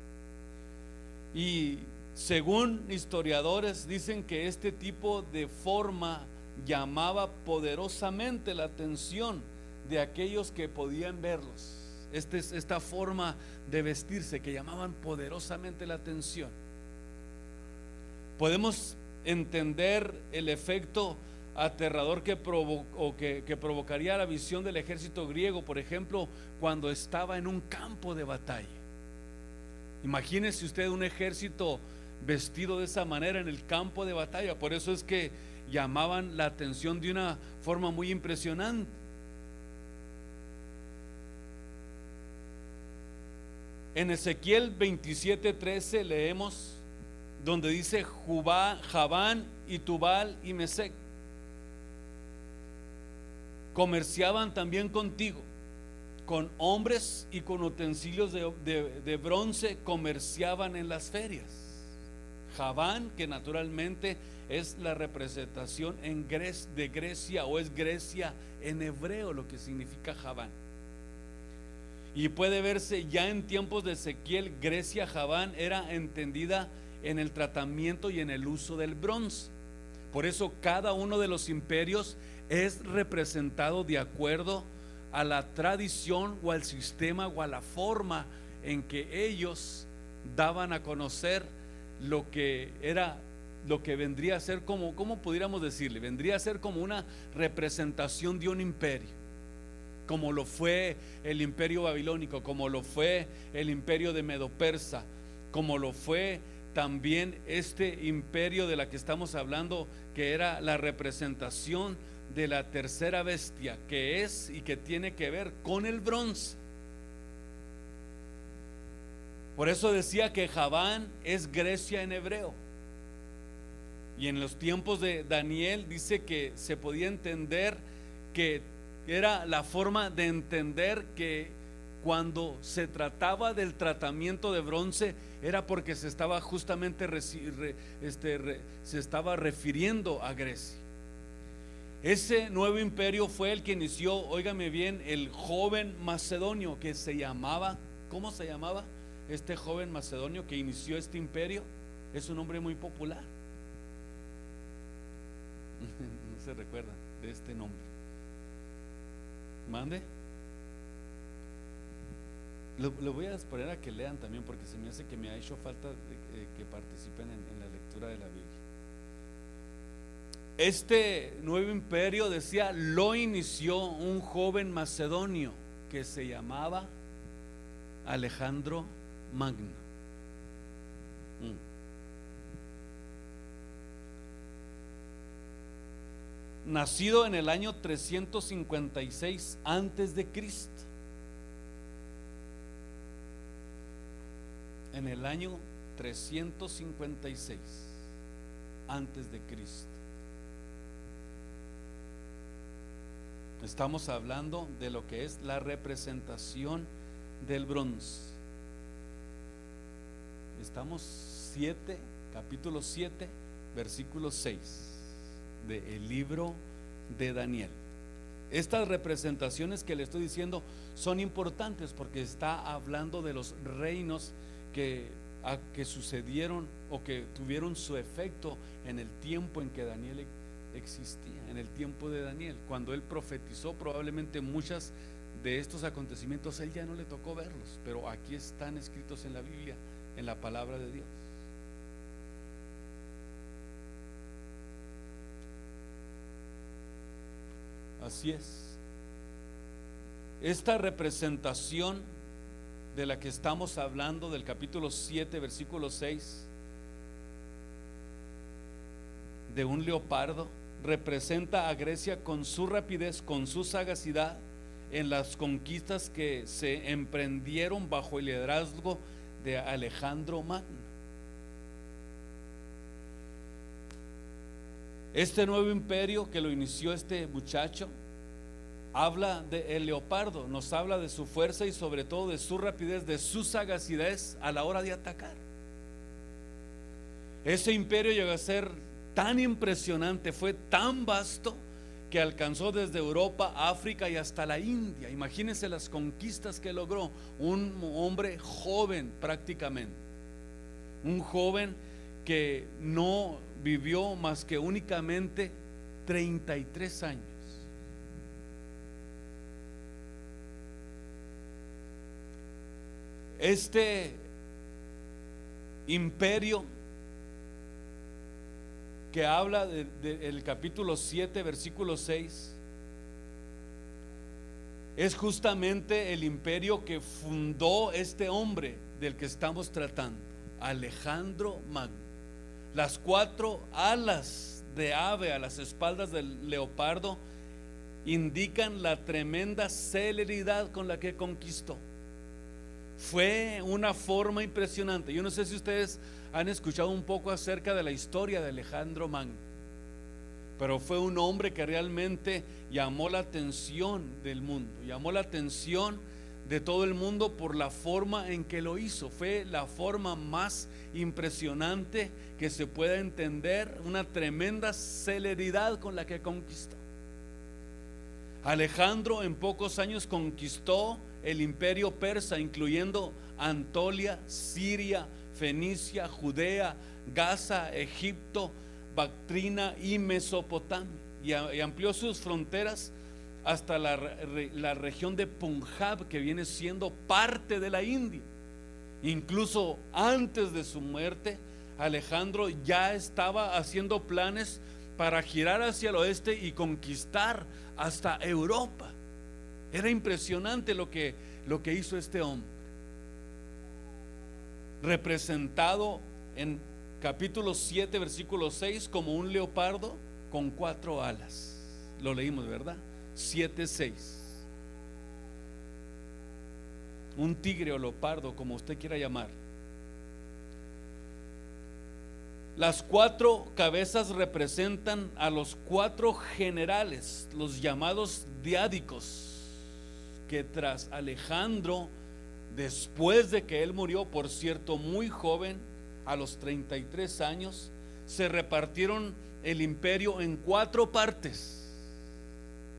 Y según historiadores dicen que este tipo de forma llamaba poderosamente la atención de aquellos que podían verlos. Esta forma de vestirse que llamaban poderosamente la atención. Podemos entender el efecto aterrador que provocaría la visión del ejército griego, por ejemplo, cuando estaba en un campo de batalla. Imagínese usted un ejército vestido de esa manera en el campo de batalla. Por eso es que llamaban la atención de una forma muy impresionante. En Ezequiel 27:13 leemos donde dice: Javán y Tubal y Mesec comerciaban también contigo, con hombres y con utensilios de bronce comerciaban en las ferias. Javán, que naturalmente es la representación de Grecia, o es Grecia en hebreo lo que significa Javán. Y puede verse ya en tiempos de Ezequiel, Grecia, Javán, era entendida en el tratamiento y en el uso del bronce. Por eso cada uno de los imperios es representado de acuerdo a la tradición o al sistema o a la forma en que ellos daban a conocer lo que era, lo que vendría a ser como, ¿cómo pudiéramos decirle? Vendría a ser como una representación de un imperio, como lo fue el imperio babilónico, como lo fue el imperio de Medo-Persa, como lo fue también este imperio de la que estamos hablando, que era la representación de la tercera bestia, que es y que tiene que ver con el bronce. Por eso decía que Javán es Grecia en hebreo. Y en los tiempos de Daniel dice que se podía entender que era la forma de entender que cuando se trataba del tratamiento de bronce era porque se estaba justamente se estaba refiriendo a Grecia. Ese nuevo imperio fue el que inició, óigame bien, el joven macedonio que se llamaba, ¿cómo se llamaba? Este joven macedonio que inició este imperio es un hombre muy popular. No se recuerda de este nombre. Mande. Lo voy a poner a que lean también, porque se me hace que me ha hecho falta que participen en la lectura de la Biblia. Este nuevo imperio, decía, lo inició un joven macedonio que se llamaba Alejandro Magno. Nacido en el año 356 antes de Cristo. En el año 356 antes de Cristo. Estamos hablando de lo que es la representación del bronce. Estamos capítulo 7, versículo 6 del libro de Daniel. Estas representaciones que le estoy diciendo son importantes porque está hablando de los reinos que sucedieron o que tuvieron su efecto en el tiempo en que Daniel existía, en el tiempo de Daniel. Cuando él profetizó, probablemente muchas de estos acontecimientos él ya no le tocó verlos, pero aquí están escritos en la Biblia, en la palabra de Dios. Así es. Esta representación de la que estamos hablando, del capítulo 7, versículo 6, de un leopardo, representa a Grecia con su rapidez, con su sagacidad en las conquistas que se emprendieron bajo el liderazgo de Alejandro Magno. Este nuevo imperio que lo inició este muchacho habla del leopardo, nos habla de su fuerza y sobre todo de su rapidez, de su sagacidad a la hora de atacar. Ese imperio llegó a ser tan impresionante, fue tan vasto que alcanzó desde Europa, África y hasta la India. Imagínense las conquistas que logró un hombre joven prácticamente, un joven que no vivió más que únicamente 33 años. Este imperio que habla del capítulo 7, versículo 6, es justamente el imperio que fundó este hombre del que estamos tratando, Alejandro Magno. Las 4 alas de ave a las espaldas del leopardo indican la tremenda celeridad con la que conquistó. Fue una forma impresionante. Yo no sé si ustedes han escuchado un poco acerca de la historia de Alejandro Magno, pero fue un hombre que realmente llamó la atención del mundo, llamó la atención de todo el mundo por la forma en que lo hizo. Fue la forma más impresionante que se pueda entender, una tremenda celeridad con la que conquistó. Alejandro en pocos años conquistó el imperio persa, incluyendo Anatolia, Siria, Fenicia, Judea, Gaza, Egipto, Bactrina y Mesopotamia, y amplió sus fronteras hasta la región de Punjab, que viene siendo parte de la India. Incluso antes de su muerte, Alejandro ya estaba haciendo planes para girar hacia el oeste y conquistar hasta Europa. Era impresionante lo que hizo este hombre, representado en capítulo 7 versículo 6 como un leopardo con 4 alas. Lo leímos, ¿verdad? 7:6. Un tigre o leopardo, como usted quiera llamar. Las 4 cabezas representan a los 4 generales, los llamados diádicos, que tras Alejandro, después de que él murió, por cierto, muy joven, a los 33 años, se repartieron el imperio en 4 partes.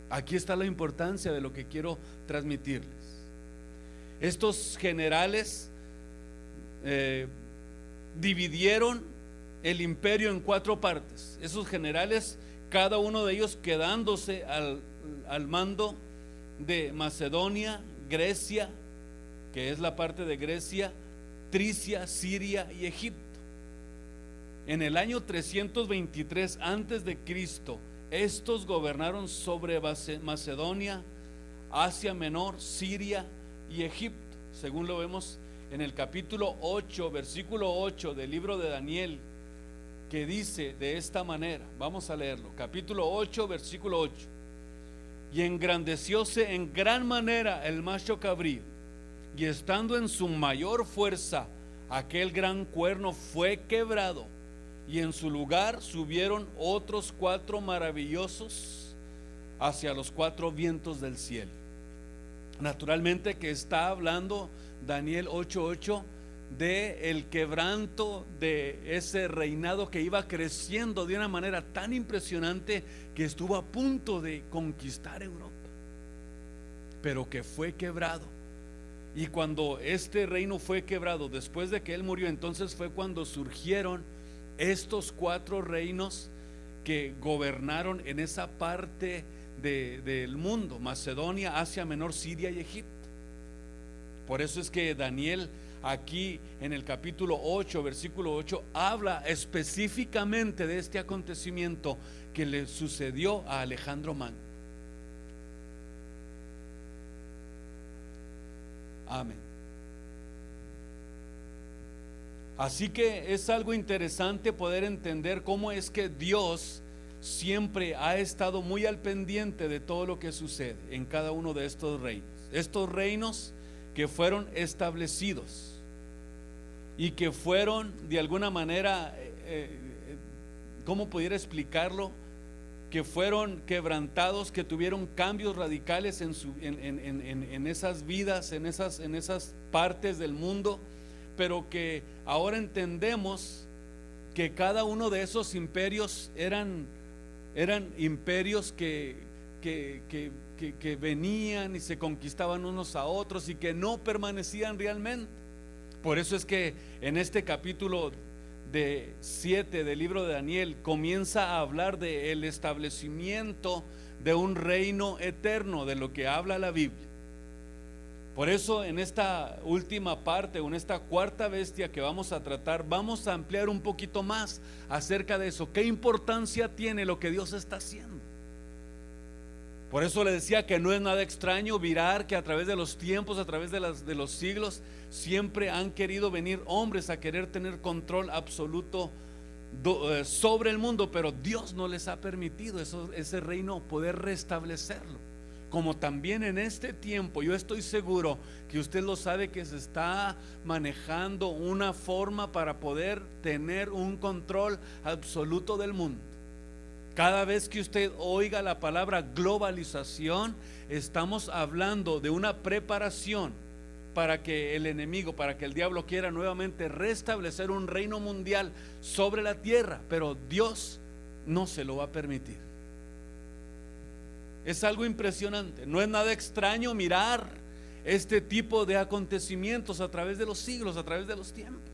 Aquí está la importancia de lo que quiero transmitirles. Estos generales dividieron el imperio en 4 partes. Esos generales, cada uno de ellos quedándose al mando de Macedonia, Grecia, que es la parte de Grecia, Tricia, Siria y Egipto. En el año 323 antes de Cristo, estos gobernaron sobre Macedonia, Asia Menor, Siria y Egipto, según lo vemos en el capítulo 8, versículo 8 del libro de Daniel, que dice de esta manera. Vamos a leerlo, capítulo 8, versículo 8. Y engrandecióse en gran manera el macho cabrío, y estando en su mayor fuerza, aquel gran cuerno fue quebrado, y en su lugar subieron otros 4 maravillosos hacia los 4 vientos del cielo. Naturalmente que está hablando Daniel 8:8 de el quebranto de ese reinado que iba creciendo de una manera tan impresionante que estuvo a punto de conquistar Europa, pero que fue quebrado. Y cuando este reino fue quebrado, después de que él murió, entonces fue cuando surgieron estos 4 reinos que gobernaron en esa parte del mundo: Macedonia, Asia Menor, Siria y Egipto. Por eso es que Daniel aquí en el capítulo 8, versículo 8, habla específicamente de este acontecimiento que le sucedió a Alejandro Magno. Amén. Así que es algo interesante poder entender cómo es que Dios siempre ha estado muy al pendiente de todo lo que sucede en cada uno de estos reinos. Estos reinos que fueron establecidos y que fueron de alguna manera, ¿cómo pudiera explicarlo? Que fueron quebrantados, que tuvieron cambios radicales en esas vidas, en esas partes del mundo, pero que ahora entendemos que cada uno de esos imperios eran imperios que venían y se conquistaban unos a otros y que no permanecían realmente. Por eso es que en este capítulo 7 del libro de Daniel comienza a hablar de el establecimiento de un reino eterno, de lo que habla la Biblia. Por eso en esta última parte, o en esta cuarta bestia que vamos a tratar, vamos a ampliar un poquito más acerca de eso. ¿Qué importancia tiene lo que Dios está haciendo? Por eso le decía que no es nada extraño mirar que a través de los tiempos, a través de los siglos, siempre han querido venir hombres a querer tener control absoluto sobre el mundo, pero Dios no les ha permitido ese reino poder restablecerlo. Como también en este tiempo, yo estoy seguro que usted lo sabe, que se está manejando una forma para poder tener un control absoluto del mundo. Cada vez que usted oiga la palabra globalización, estamos hablando de una preparación para que el enemigo, para que el diablo quiera nuevamente restablecer un reino mundial sobre la tierra, pero Dios no se lo va a permitir. Es algo impresionante. No es nada extraño mirar este tipo de acontecimientos a través de los siglos, a través de los tiempos.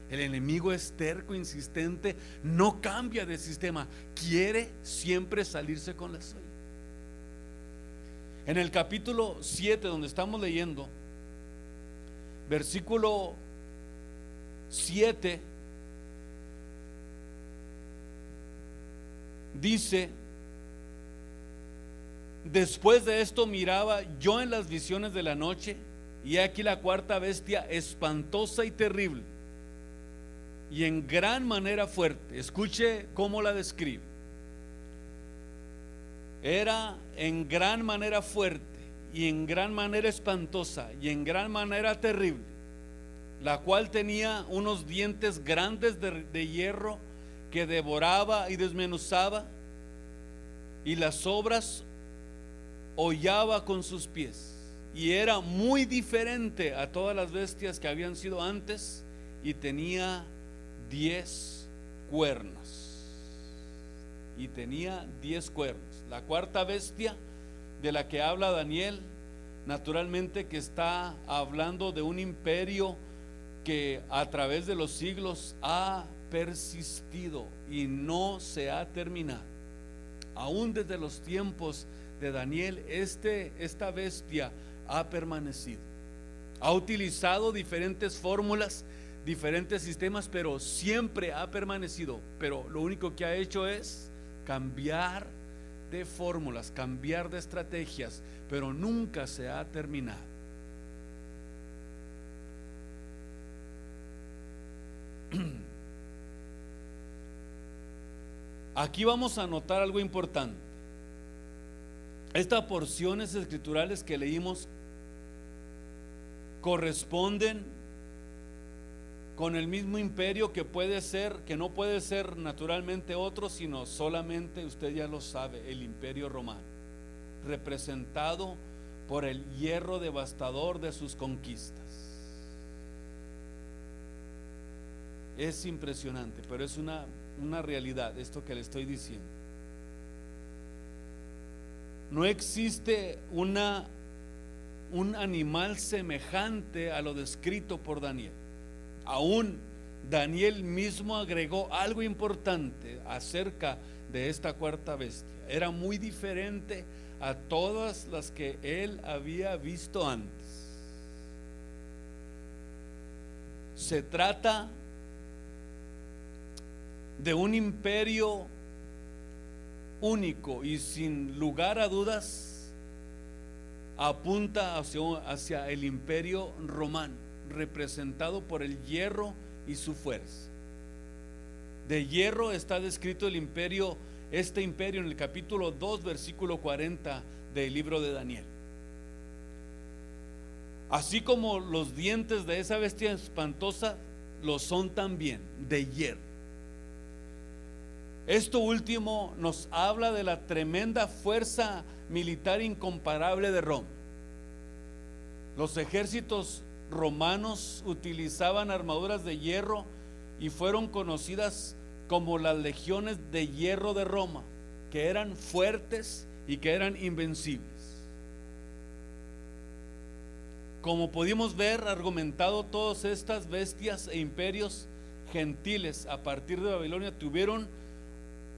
El enemigo es terco, insistente, no cambia de sistema, quiere siempre salirse con la suya. En el capítulo 7, donde estamos leyendo, versículo 7, dice: después de esto miraba yo en las visiones de la noche, y aquí la cuarta bestia, espantosa y terrible, y en gran manera fuerte. Escuche cómo la describe. Era en gran manera fuerte, y en gran manera espantosa, y en gran manera terrible, la cual tenía unos dientes grandes de hierro, que devoraba y desmenuzaba, y las obras hollaba con sus pies. Y era muy diferente a todas las bestias que habían sido antes, y tenía 10 cuernos. Y tenía 10 cuernos. La cuarta bestia de la que habla Daniel, naturalmente que está hablando de un imperio que a través de los siglos ha persistido y no se ha terminado. Aún desde los tiempos de Daniel, esta bestia ha permanecido. Ha utilizado diferentes fórmulas, diferentes sistemas, pero siempre ha permanecido. Pero lo único que ha hecho es cambiar de fórmulas, cambiar de estrategias, pero nunca se ha terminado. Aquí vamos a notar algo importante. Estas porciones escriturales que leímos corresponden con el mismo imperio que puede ser, que no puede ser naturalmente otro, sino solamente, usted ya lo sabe, el imperio romano, representado por el hierro devastador de sus conquistas. Es impresionante, pero es una realidad esto que le estoy diciendo. No existe un animal semejante a lo descrito por Daniel. Aún Daniel mismo agregó algo importante acerca de esta cuarta bestia. Era muy diferente a todas las que él había visto antes. Se trata de un imperio único y sin lugar a dudas apunta hacia el imperio romano, representado por el hierro y su fuerza. De hierro está descrito el imperio, este imperio, en el capítulo 2, versículo 40 del libro de Daniel. Así como los dientes de esa bestia espantosa lo son también de hierro. Esto último nos habla de la tremenda fuerza militar incomparable de Roma. Los ejércitos romanos utilizaban armaduras de hierro y fueron conocidas como las legiones de hierro de Roma, que eran fuertes y que eran invencibles. Como pudimos ver, argumentado, todas estas bestias e imperios gentiles a partir de Babilonia tuvieron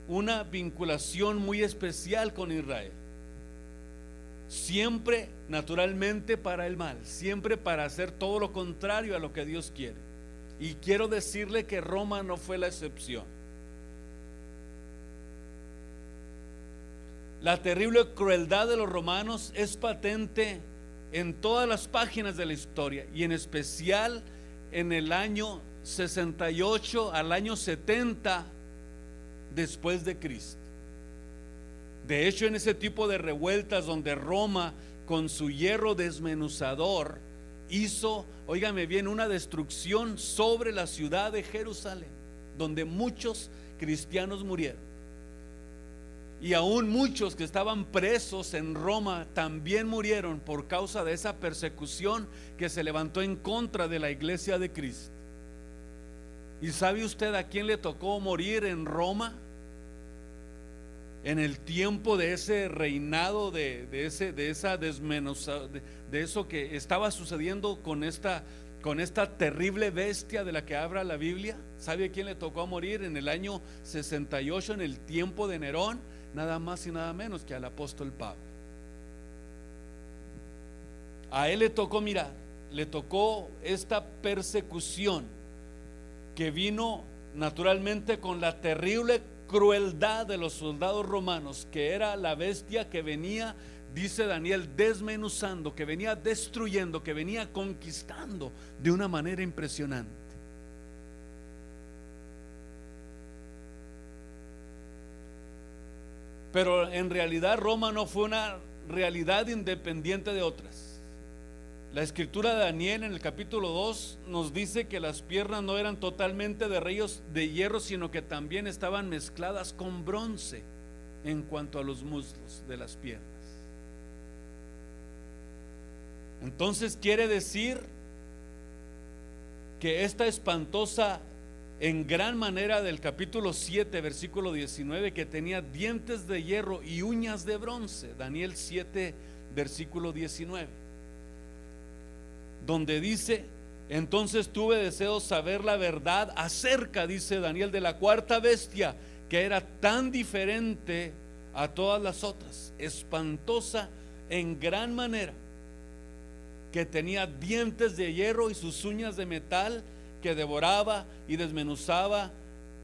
una vinculación muy especial con Israel. Siempre naturalmente para el mal, siempre para hacer todo lo contrario a lo que Dios quiere. Y quiero decirle que Roma no fue la excepción. La terrible crueldad de los romanos es patente en todas las páginas de la historia, y en especial en el año 68 al año 70 después de Cristo. De hecho, en ese tipo de revueltas donde Roma con su hierro desmenuzador hizo, óigame bien, una destrucción sobre la ciudad de Jerusalén, donde muchos cristianos murieron. Y aún muchos que estaban presos en Roma también murieron por causa de esa persecución que se levantó en contra de la iglesia de Cristo. ¿Y sabe usted a quién le tocó morir en Roma? en el tiempo de ese reinado, de esa desmenuza, de eso que estaba sucediendo con esta terrible bestia de la que habla la Biblia. ¿Sabe a quién le tocó morir en el año 68, en el tiempo de Nerón? Nada más y nada menos que al apóstol Pablo. A él le tocó, mira, le tocó esta persecución que vino naturalmente con la terrible crueldad de los soldados romanos, que era la bestia que venía, dice Daniel, desmenuzando, que venía destruyendo, que venía conquistando de una manera impresionante. Pero en realidad Roma no fue una realidad independiente de otras. La escritura de Daniel en el capítulo 2 nos dice que las piernas no eran totalmente de rayos de hierro, sino que también estaban mezcladas con bronce en cuanto a los muslos de las piernas. Entonces quiere decir que esta espantosa, en gran manera, del capítulo 7 versículo 19, que tenía dientes de hierro y uñas de bronce, Daniel 7 versículo 19, donde dice: entonces tuve deseo saber la verdad acerca, dice Daniel, de la cuarta bestia, que era tan diferente a todas las otras, espantosa en gran manera, que tenía dientes de hierro y sus uñas de metal, que devoraba y desmenuzaba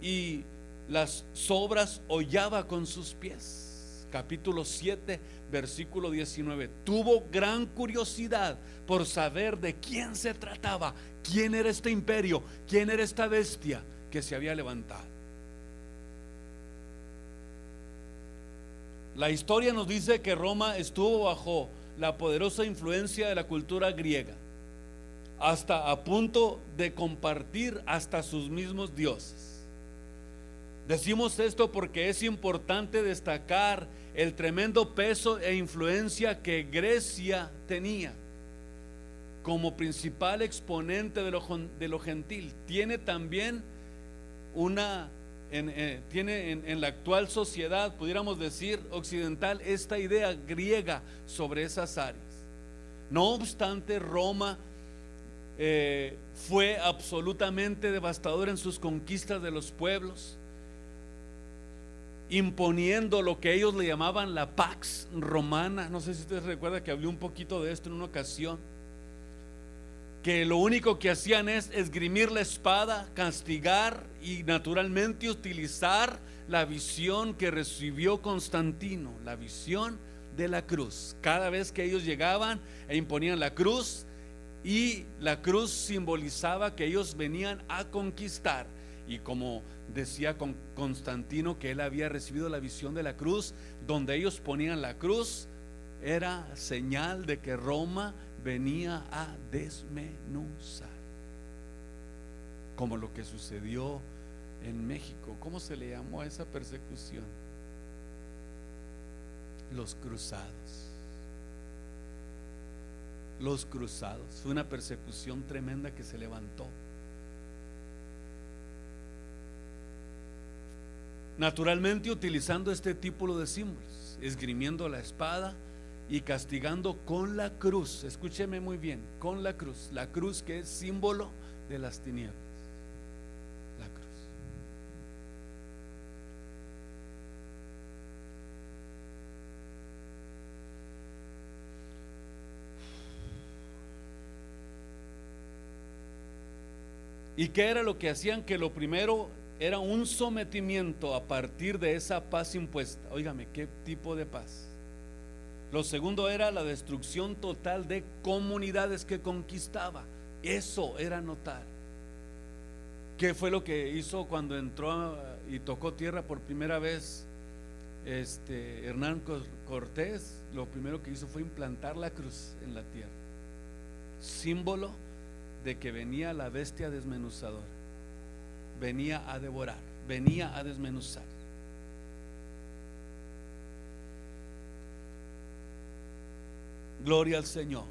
y las sobras hollaba con sus pies. Capítulo 7 versículo 19. Tuvo gran curiosidad por saber de quién se trataba, quién era este imperio, quién era esta bestia que se había levantado. La historia nos dice que Roma estuvo bajo la poderosa influencia de la cultura griega, hasta a punto de compartir hasta sus mismos dioses. Decimos esto porque es importante destacar el tremendo peso e influencia que Grecia tenía como principal exponente de lo gentil. Tiene también en la actual sociedad, pudiéramos decir occidental, esta idea griega sobre esas áreas. No obstante, Roma fue absolutamente devastador en sus conquistas de los pueblos, imponiendo lo que ellos le llamaban la Pax Romana. No sé si ustedes recuerdan que hablé un poquito de esto en una ocasión, que lo único que hacían es esgrimir la espada, castigar y naturalmente utilizar la visión que recibió Constantino, la visión de la cruz. Cada vez que ellos llegaban e imponían la cruz, y la cruz simbolizaba que ellos venían a conquistar. Y como decía Constantino, que él había recibido la visión de la cruz, donde ellos ponían la cruz, era señal de que Roma venía a desmenuzar, como lo que sucedió en México. ¿Cómo se le llamó a esa persecución? Los cruzados. Los cruzados. Fue una persecución tremenda que se levantó. Naturalmente utilizando este tipo de símbolos, esgrimiendo la espada y castigando con la cruz. Escúcheme muy bien, con la cruz que es símbolo de las tinieblas. La cruz. ¿Y qué era lo que hacían? Que lo primero era un sometimiento a partir de esa paz impuesta. Óigame, ¿qué tipo de paz? Lo segundo era la destrucción total de comunidades que conquistaba. Eso era notar. ¿Qué fue lo que hizo cuando entró y tocó tierra por primera vez Hernán Cortés? Lo primero que hizo fue implantar la cruz en la tierra, símbolo de que venía la bestia desmenuzadora, venía a devorar, venía a desmenuzar. Gloria al Señor.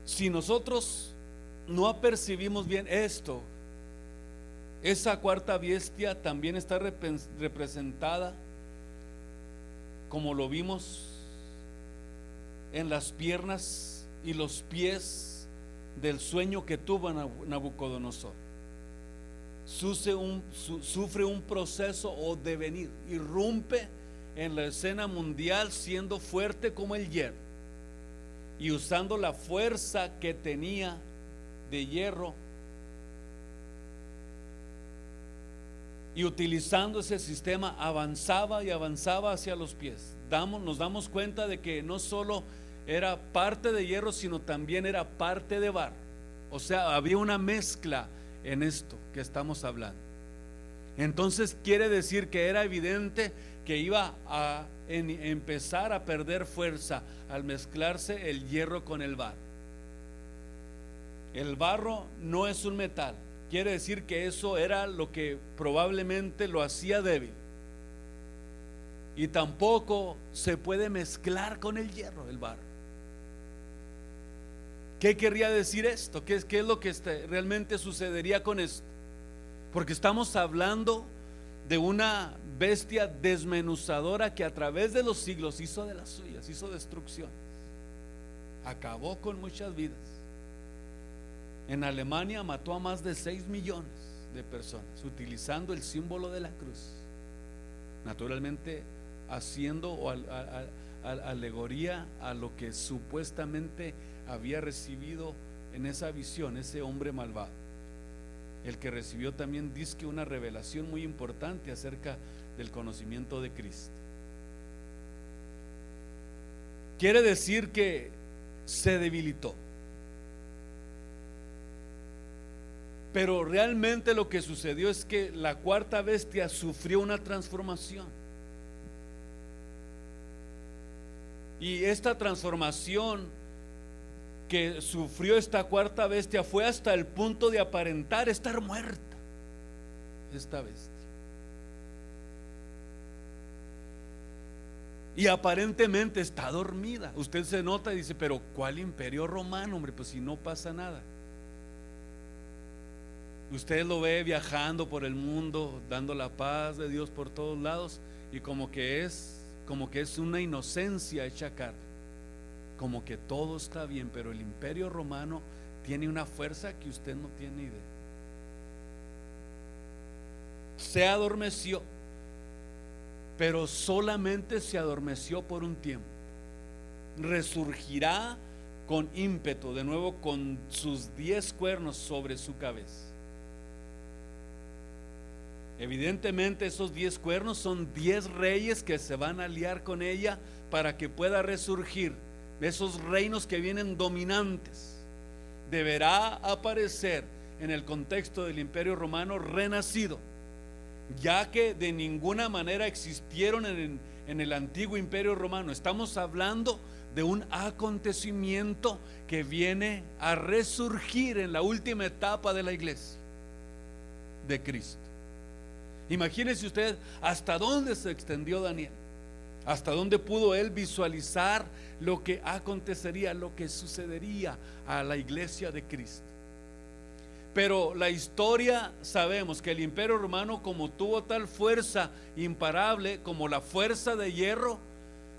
Si nosotros no apercibimos bien esto, esa cuarta bestia también está representada, como lo vimos, en las piernas y los pies del sueño que tuvo Nabucodonosor. Sufre un proceso o devenir, irrumpe en la escena mundial siendo fuerte como el hierro y usando la fuerza que tenía de hierro y utilizando ese sistema avanzaba y avanzaba hacia los pies. Nos damos cuenta de que no solo era parte de hierro, sino también era parte de barro. O sea, había una mezcla en esto que estamos hablando. Entonces quiere decir que era evidente que iba a empezar a perder fuerza al mezclarse el hierro con el barro. El barro no es un metal, quiere decir que eso era lo que probablemente lo hacía débil. Y tampoco se puede mezclar con el hierro, el barro. ¿Qué querría decir esto? ¿Qué es lo que realmente sucedería con esto? Porque estamos hablando de una bestia desmenuzadora que a través de los siglos hizo de las suyas, hizo destrucciones, acabó con muchas vidas. En Alemania mató a más de 6 millones de personas utilizando el símbolo de la cruz, naturalmente haciendo alegoría a lo que supuestamente había recibido en esa visión ese hombre malvado, el que recibió también dizque una revelación muy importante acerca del conocimiento de Cristo. Quiere decir que se debilitó, pero realmente lo que sucedió es que la cuarta bestia sufrió una transformación. Y esta transformación que sufrió esta cuarta bestia fue hasta el punto de aparentar estar muerta esta bestia. Y aparentemente está dormida. Usted se nota y dice, pero ¿cuál imperio romano, hombre? Pues si no pasa nada. Usted lo ve viajando por el mundo, dando la paz de Dios por todos lados, y como que es una inocencia hecha carne, como que todo está bien, pero el imperio romano tiene una fuerza que usted no tiene idea. Se adormeció, pero solamente se adormeció por un tiempo. Resurgirá con ímpetu de nuevo con sus 10 cuernos sobre su cabeza. Evidentemente esos 10 cuernos son 10 reyes que se van a aliar con ella para que pueda resurgir. Esos reinos que vienen dominantes, deberá aparecer en el contexto del imperio romano renacido, ya que de ninguna manera existieron en el antiguo imperio romano. Estamos hablando de un acontecimiento que viene a resurgir en la última etapa de la iglesia de Cristo. Imagínese usted hasta dónde se extendió Daniel, hasta dónde pudo él visualizar lo que acontecería, lo que sucedería a la iglesia de Cristo. Pero la historia, sabemos que el imperio romano, como tuvo tal fuerza imparable como la fuerza de hierro,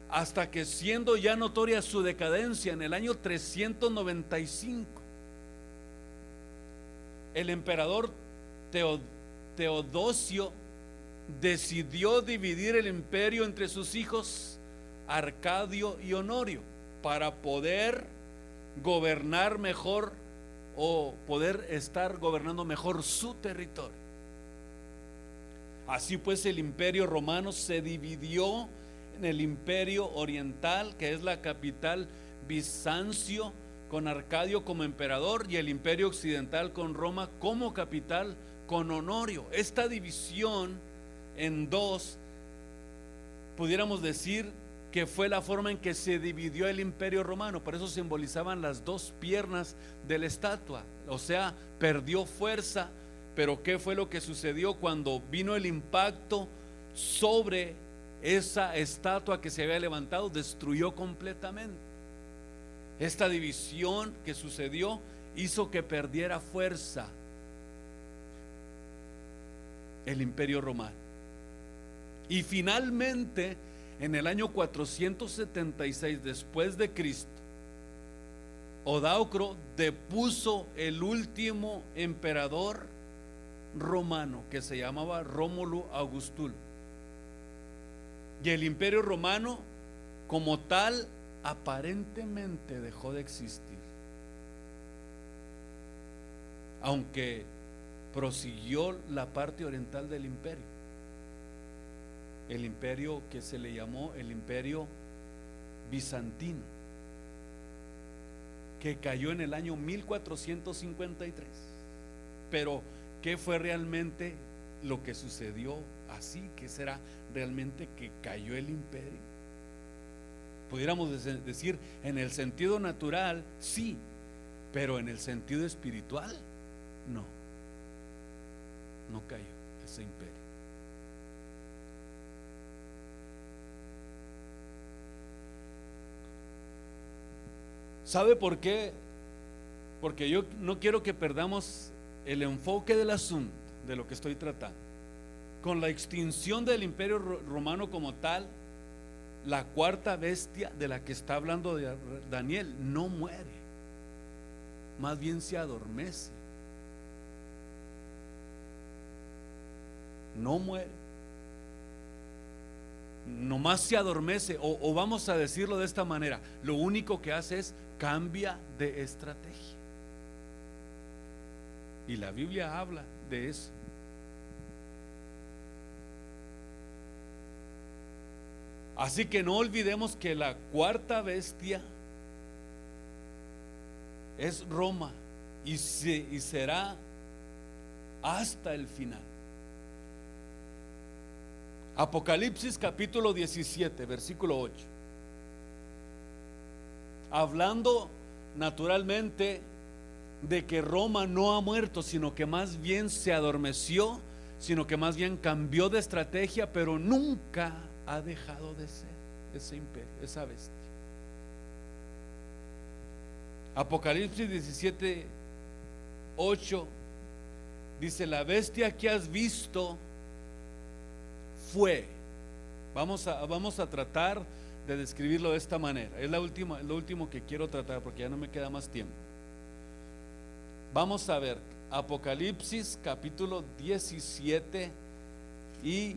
hasta que siendo ya notoria su decadencia en el año 395, el emperador Teodosio decidió dividir el imperio entre sus hijos Arcadio y Honorio para poder gobernar mejor, o poder estar gobernando mejor su territorio. Así pues, el imperio romano se dividió en el imperio oriental, que es la capital Bizancio, con Arcadio como emperador, y el imperio occidental con Roma como capital, con Honorio. Esta división en dos, pudiéramos decir que fue la forma en que se dividió el imperio romano. Por eso simbolizaban las dos piernas de la estatua. O sea, perdió fuerza. Pero ¿qué fue lo que sucedió cuando vino el impacto sobre esa estatua que se había levantado? Destruyó completamente. Esta división que sucedió hizo que perdiera fuerza. el imperio romano. Y finalmente, en el año 476 después de Cristo, Odoacro depuso el último emperador romano, que se llamaba Rómulo Augustulo. Y el imperio romano como tal aparentemente dejó de existir, aunque prosiguió la parte oriental del imperio, el imperio que se le llamó el imperio bizantino, que cayó en el año 1453. Pero ¿qué fue realmente lo que sucedió así? ¿Qué será realmente que cayó el imperio? Pudiéramos decir, en el sentido natural sí, pero en el sentido espiritual no cayó ese imperio. ¿Sabe por qué? Porque yo no quiero que perdamos el enfoque del asunto, de lo que estoy tratando. Con la extinción del imperio romano como tal, la cuarta bestia de la que está hablando Daniel no muere, más bien se adormece. No muere, nomás se adormece, o vamos a decirlo de esta manera, lo único que hace es cambia de estrategia. Y la Biblia habla de eso. Así que no olvidemos que la cuarta bestia es Roma y será hasta el final. Apocalipsis capítulo 17, versículo 8. Hablando naturalmente de que Roma no ha muerto, sino que más bien se adormeció, sino que más bien cambió de estrategia, pero nunca ha dejado de ser ese imperio, esa bestia. Apocalipsis 17, 8 dice: la bestia que has visto fue. Vamos a tratar de describirlo de esta manera. Es lo último que quiero tratar, porque ya no me queda más tiempo. Vamos a ver Apocalipsis capítulo 17 y